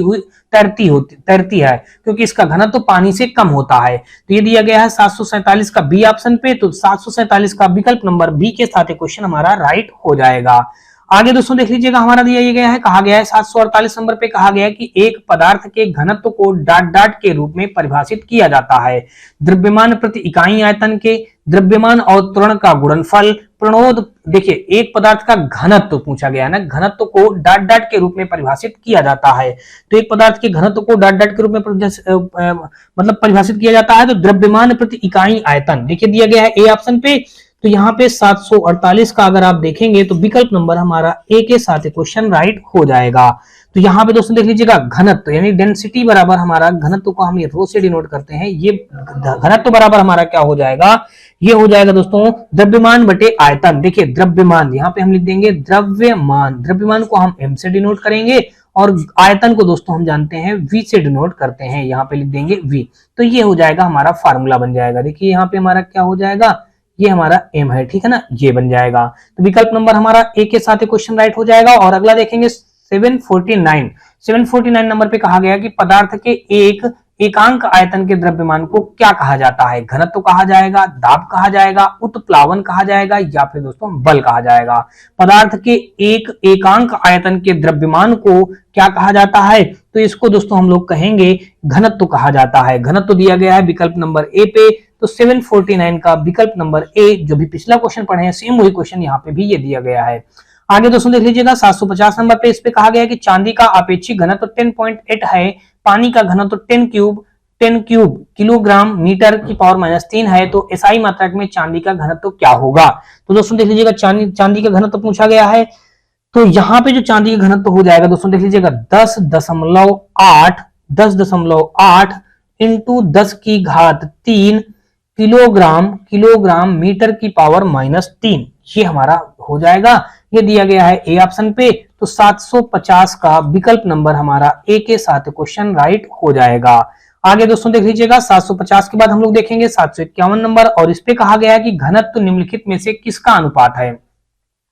A: है, क्योंकि इसका घनत्व पानी से कम होता है। तो ये दिया गया है 747 का बी ऑप्शन पे, तो 747 का विकल्प नंबर बी के साथ क्वेश्चन हमारा राइट हो जाएगा। आगे दोस्तों देख लीजिएगा, हमारा दिया गया है, कहा गया है 748 नंबर पे कहा गया है कि एक पदार्थ के घनत्व को डाट के रूप में परिभाषित किया जाता है। द्रव्यमान प्रति इकाई आयतन के, द्रव्यमान और त्वरण का गुणनफल, प्रणोद। देखिए, एक पदार्थ का घनत्व पूछा गया है ना, घनत्व को डाट के रूप में परिभाषित किया जाता है। तो एक पदार्थ के घनत्व को डाट के रूप में मतलब परिभाषित किया जाता है। तो द्रव्यमान प्रति इकाई आयतन देखिए दिया गया है ए ऑप्शन पे। तो यहाँ पे 748 का अगर आप देखेंगे तो विकल्प नंबर हमारा ए के साथ क्वेश्चन राइट हो जाएगा। तो यहाँ पे दोस्तों देख लीजिएगा, घनत्व यानी डेंसिटी बराबर हमारा, घनत्व को हम ये रो से डिनोट करते हैं, ये घनत्व बराबर हमारा क्या हो जाएगा, ये हो जाएगा दोस्तों द्रव्यमान बटे आयतन। देखिए द्रव्यमान यहाँ पे हम लिख देंगे द्रव्यमान, द्रव्यमान को हम एम से डिनोट करेंगे और आयतन को दोस्तों हम जानते हैं वी से डिनोट करते हैं, यहाँ पे लिख देंगे वी। तो ये हो जाएगा हमारा फार्मूला बन जाएगा। देखिए यहाँ पे हमारा क्या हो जाएगा, ये हमारा एम है, ठीक है ना, ये बन जाएगा। तो विकल्प नंबर हमारा ए के साथ क्वेश्चन राइट हो जाएगा। और अगला देखेंगे 749 नंबर पे कहा गया कि पदार्थ के एक एकांक आयतन के द्रव्यमान को क्या कहा जाता है? घनत्व कहा जाएगा, दाब कहा जाएगा, उत्प्लावन कहा जाएगा, या फिर दोस्तों बल कहा जाएगा। पदार्थ के एक एकांक आयतन के द्रव्यमान को क्या कहा जाता है? तो इसको दोस्तों हम लोग कहेंगे घनत्व कहा जाता है। घनत्व दिया गया है विकल्प नंबर ए पे। तो 749 का विकल्प नंबर ए, जो भी पिछला क्वेश्चन पढ़े हैं सेम वही क्वेश्चन यहाँ पे भी ये दिया गया है। आगे दोस्तों देख लीजिएगा 750 नंबर पे, इस पे कहा गया है कि चांदी का आपेक्षिक घनत्व 10.8 है, पानी का घनत्व 10 क्यूब किलोग्राम मीटर की पावर -3 है, तो एसआई मात्रक में चांदी का घनत्व क्या होगा? तो दोस्तों देख लीजिएगा, चांदी का घनत्व पूछा गया है। तो यहाँ पे जो चांदी का घनत्व हो जाएगा दोस्तों देख लीजिएगा 10.8 इंटू 10 की घात 3 किलोग्राम मीटर की पावर -3, ये हमारा हो जाएगा। ये दिया गया है ए ऑप्शन पे। तो 750 का विकल्प नंबर हमारा ए के साथ क्वेश्चन राइट हो जाएगा। आगे दोस्तों देख लीजिएगा 750 के बाद हम लोग देखेंगे 751 नंबर, और इस पे कहा गया है कि घनत्व निम्नलिखित में से किसका अनुपात है?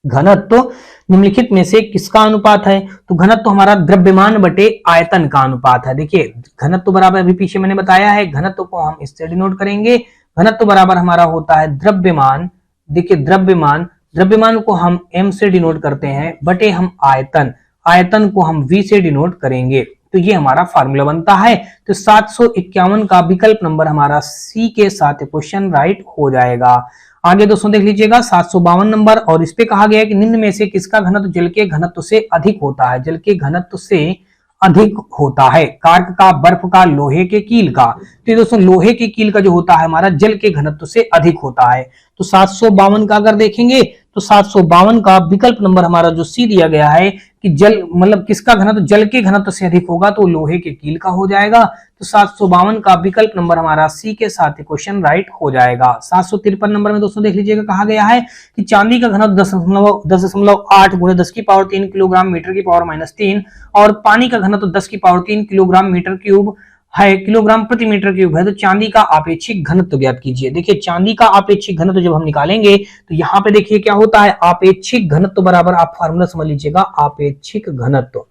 A: घनत्व निम्नलिखित में से किसका अनुपात है? तो घनत्व हमारा द्रव्यमान बटे आयतन का अनुपात है। देखिए घनत्व बराबर, अभी पीछे मैंने बताया है, घनत्व को हम इससे डिनोट करेंगे। घनत्व बराबर हमारा होता है द्रव्यमान। देखिए द्रव्यमान को हम m से डिनोट करते हैं, बटे हम आयतन को हम v से डिनोट करेंगे। तो ये हमारा फार्मूला बनता है। तो 751 का विकल्प नंबर हमारा सी के साथ क्वेश्चन राइट हो जाएगा। आगे दोस्तों देख लीजिएगा 752 नंबर, और इस पे कहा गया है कि निम्न में से किसका घनत्व जल के घनत्व से अधिक होता है? जल के घनत्व से अधिक होता है, कार्क का, बर्फ का, लोहे के कील का। तो दोस्तों लोहे के कील का जो होता है हमारा जल के घनत्व से अधिक होता है। तो 752 का अगर देखेंगे तो 752 का विकल्प नंबर हमारा जो सी दिया गया है कि जल मतलब किसका घनत्व जल के घनत्व से अधिक होगा, तो लोहे के कील का हो जाएगा। तो 752 का विकल्प नंबर हमारा सी के साथ क्वेश्चन राइट हो जाएगा। 753 नंबर में दोस्तों देख लीजिएगा, कहा गया है कि चांदी का घनत्व 10.8 गुणे 10 की पावर 3 किलोग्राम मीटर की पावर -3, और पानी का घनत्व 10 की पावर 3 किलोग्राम मीटर क्यूब है, किलोग्राम प्रति मीटर क्यूब है। तो चांदी का आपेक्षिक घनत्व ज्ञात कीजिए। देखिए चांदी का आपेक्षिक घनत्व जब हम निकालेंगे तो यहाँ पे देखिए क्या होता है, आपेक्षिक घनत्व बराबर, आप फार्मूला समझ लीजिएगा, आपेक्षिक घनत्व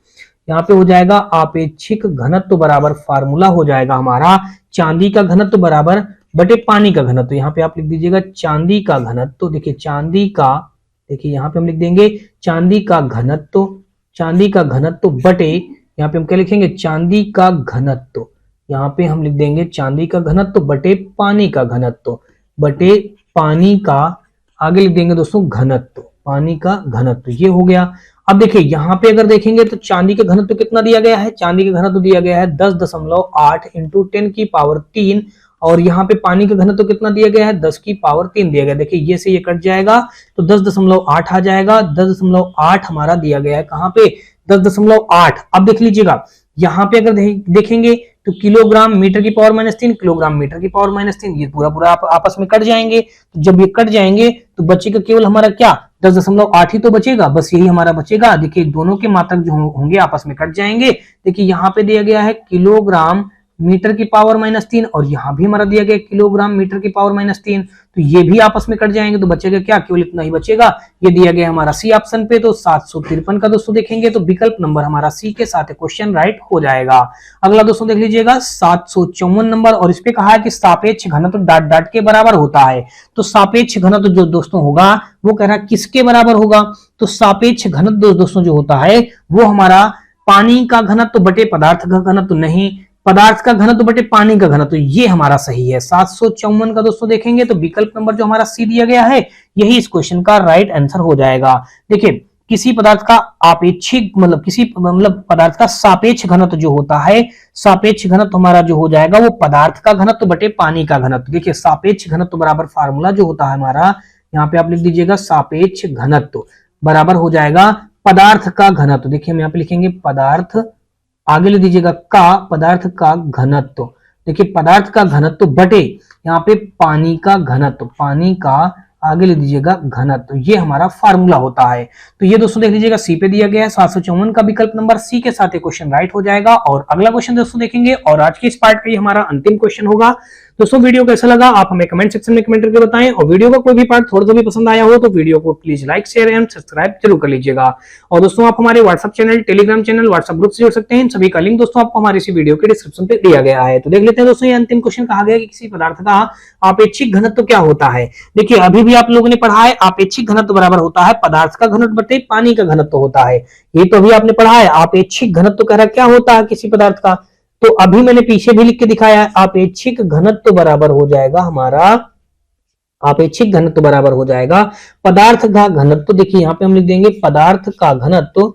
A: यहाँ पे हो जाएगा, आपेक्षिक घनत्व बराबर फार्मूला हो जाएगा हमारा चांदी का घनत्व बराबर बटे पानी का घनत्व। यहाँ पे आप लिख दीजिएगा चांदी का घनत्व। देखिए चांदी का, देखिए यहाँ पे हम लिख देंगे चांदी का घनत्व बटे, यहाँ पे हम क्या लिखेंगे, चांदी का घनत्व। यहाँ पे हम लिख देंगे चांदी का घनत्व बटे पानी का घनत्व, बटे पानी का, आगे लिख देंगे दोस्तों घनत्व, पानी का घनत्व। ये हो गया। अब देखिए यहाँ पे अगर देखेंगे तो चांदी का घनत्व कितना दिया गया है? चांदी का घनत्व दिया गया है 10.8 इंटू 10 की पावर 3, और यहाँ पे पानी का घनत्व कितना दिया गया है, 10 की पावर 3 दिया गया। देखिए ये से ये कट जाएगा तो 10.8 आ जाएगा। 10.8 हमारा दिया गया है कहाँ पे, 10.8। अब देख लीजिएगा यहाँ पे अगर देखेंगे तो किलोग्राम मीटर की पावर -3, किलोग्राम मीटर की पावर -3, ये पूरा पूरा आपस में कट जाएंगे। तो जब ये कट जाएंगे तो बचेगा केवल हमारा क्या, 10.8 ही तो बचेगा, बस यही हमारा बचेगा। देखिए दोनों के मात्रक जो होंगे आपस में कट जाएंगे। देखिए यहाँ पे दिया गया है किलोग्राम मीटर की पावर -3 और यहाँ भी हमारा दिया गया किलोग्राम मीटर की पावर -3, तो ये भी आपस में कट जाएंगे तो बचेगा क्या, केवल इतना ही बचेगा। ये दिया गया हमारा सी ऑप्शन पे, तो 753 का दोस्तों देखेंगे तो विकल्प नंबर हमारा सी के साथ क्वेश्चन राइट हो जाएगा। अगला दोस्तों देख लीजिएगा 754 नंबर, और इस पे कहा है कि सापेक्ष घनत्व डॉट डॉट के बराबर होता है। तो सापेक्ष घनत्व जो दोस्तों होगा वो कह रहा है किसके बराबर होगा, तो सापेक्ष घनत्व दोस्तों जो होता है वो हमारा पानी का घनत्व बटे पदार्थ का घनत्व, नहीं पदार्थ का घनत्व बटे पानी का घनत्व, ये हमारा सही है। 754 का दोस्तों देखेंगे तो विकल्प नंबर जो हमारा सी दिया गया है यही इस क्वेश्चन का राइट आंसर हो जाएगा। देखिए किसी पदार्थ का आपेक्षिक मतलब पदार्थ का सापेक्ष घनत्व जो होता है, सापेक्ष घनत्व हमारा जो हो जाएगा वो पदार्थ का घनत्व बटे पानी का घनत्व। देखिए सापेक्ष घनत्व बराबर फार्मूला जो होता है हमारा, यहाँ पे आप लिख दीजिएगा सापेक्ष घनत्व बराबर हो जाएगा पदार्थ का घनत्व। देखिए हम यहाँ पे लिखेंगे पदार्थ, आगे ले दीजिएगा का, पदार्थ का घनत्व। देखिए पदार्थ का घनत्व बटे यहाँ पे पानी का घनत्व, पानी का आगे ले दीजिएगा घनत्व, ये हमारा फार्मूला होता है। तो ये दोस्तों देख लीजिएगा सी पे दिया गया है 754 का विकल्प नंबर सी के साथ क्वेश्चन राइट हो जाएगा। और अगला क्वेश्चन दोस्तों देखेंगे और आज के इस पार्ट का ये हमारा अंतिम क्वेश्चन होगा। दोस्तों वीडियो कैसा लगा आप हमें कमेंट सेक्शन में कमेंट करके बताएं, और वीडियो का कोई भी पार्ट थोड़ा सा भी पसंद आया हो तो वीडियो को please like share and subscribe जरूर कर लीजिएगा। और दोस्तों आप हमारे WhatsApp channel, Telegram channel, WhatsApp group से जुड़ सकते हैं। इन सभी का लिंक दोस्तों आपको हमारे इसी वीडियो के डिस्क्रिप्शन पे दिया गया है। तो देख लेते हैं दोस्तों ये अंतिम क्वेश्चन कहा गया कि किसी पदार्थ का आपेक्षिक घनत्व क्या होता है। देखिए अभी भी आप लोगों ने पढ़ा है आपेक्षिक घनत्व बराबर होता है पदार्थ का घनत्व बटे पानी का घनत्व होता है, ये तो अभी आपने पढ़ा है। आपेक्षिक घनत्व कह रहा क्या होता है किसी पदार्थ का, तो अभी मैंने पीछे भी लिख के दिखाया है आपेक्षिक घनत्व बराबर हो जाएगा हमारा, आपेक्षिक घनत्व बराबर हो जाएगा पदार्थ का घनत्व। देखिए यहाँ पे हम लिख देंगे पदार्थ का घनत्व,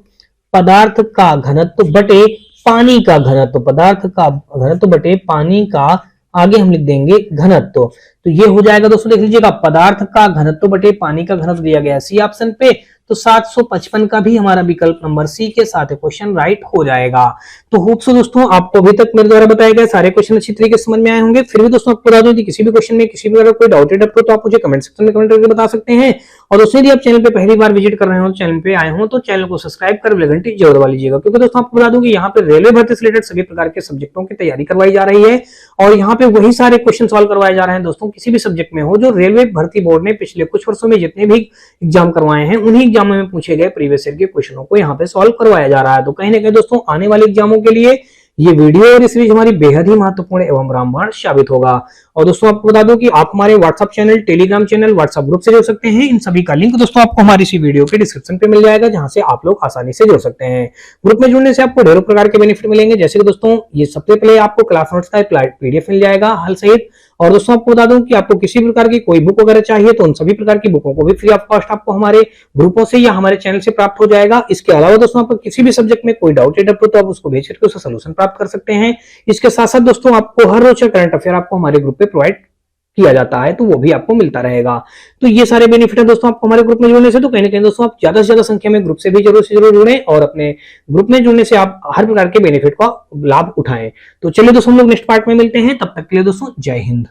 A: पदार्थ का घनत्व बटे पानी का घनत्व, पदार्थ का घनत्व बटे पानी का आगे हम लिख देंगे घनत्व। तो ये हो जाएगा दोस्तों देख लीजिएगा पदार्थ का घनत्व बटे पानी का घनत्व दिया गया सी ऑप्शन पे, तो 755 का भी हमारा विकल्प नंबर सी के साथ क्वेश्चन राइट हो जाएगा। तो होप सो दोस्तों आपको अभी तक मेरे द्वारा बताए गए सारे क्वेश्चन अच्छी तरीके से समझ में आए होंगे। फिर भी दोस्तों आपको बता दूं कि किसी भी क्वेश्चन में किसी भी अगर कोई डाउटेड हो तो आप मुझे कमेंट सेक्शन में कमेंट करके बता सकते हैं। और दोस्तों यदि आप चैनल पे पहली बार विजिट कर रहे हो, चैनल पे आए हो तो चैनल को सब्सक्राइब कर बेल घंटी जरूर दबा लीजिएगा, क्योंकि दोस्तों आपको बता दूं कि यहाँ पे रेलवे भर्ती से रिलेटेड सभी प्रकार के सब्जेक्टों की तैयारी करवाई जा रही है, और यहाँ पे वही सारे क्वेश्चन सॉल्व करवाए जा रहे हैं दोस्तों किसी भी सब्जेक्ट में हो जो रेलवे भर्ती बोर्ड ने पिछले कुछ वर्षों में जितने भी एग्जाम करवाए हैं उन्हीं एग्जामों में पूछे गए प्रीवियस ईयर के क्वेश्चनों को यहाँ पे सॉल्व करवाया जा रहा है। तो कहीं ना कहीं दोस्तों आने वाले एग्जामों के लिए ये वीडियो और सीरीज हमारी बेहद ही महत्वपूर्ण एवं रामबाण साबित होगा। और दोस्तों आपको बता दूं कि आप हमारे WhatsApp channel, Telegram channel, WhatsApp group से जुड़ सकते हैं। इन सभी का लिंक दोस्तों आपको हमारी इसी वीडियो के डिस्क्रिप्शन पे मिल जाएगा, जहां से आप लोग आसानी से जुड़ सकते हैं। ग्रुप में जुड़ने से आपको ढेरों प्रकार के बेनिफिट मिलेंगे, जैसे कि दोस्तों ये सबसे पहले आपको क्लास नोट्स का पीडीएफ मिल जाएगा हल सहित। और दोस्तों आपको बता दूं कि आपको किसी भी प्रकार की कोई बुक वगैरह चाहिए तो उन सभी प्रकार की बुकों को भी फ्री ऑफ कॉस्ट आपको हमारे ग्रुपों से या हमारे चैनल से प्राप्त हो जाएगा। इसके अलावा दोस्तों आपको किसी भी सब्जेक्ट में कोई डाउटेड हो तो आप उसको भेज करके उसका सलूशन प्राप्त कर सकते हैं। इसके साथ साथ दोस्तों आपको हर रोज का करंट अफेयर आपको हमारे ग्रुप पे प्रोवाइड किया जाता है, तो वो भी आपको मिलता रहेगा। तो ये सारे बेनिफिट है दोस्तों आपको हमारे ग्रुप में जुड़ने से। तो कहीं ना कहीं दोस्तों आप ज्यादा से ज्यादा संख्या में ग्रुप से भी जरूर से जरूर जुड़ें, और अपने ग्रुप में जुड़ने से आप हर प्रकार के बेनिफिट का लाभ उठाएं। तो चलिए दोस्तों हम लोग नेक्स्ट पार्ट में मिलते हैं, तब तक के लिए दोस्तों जय हिंद।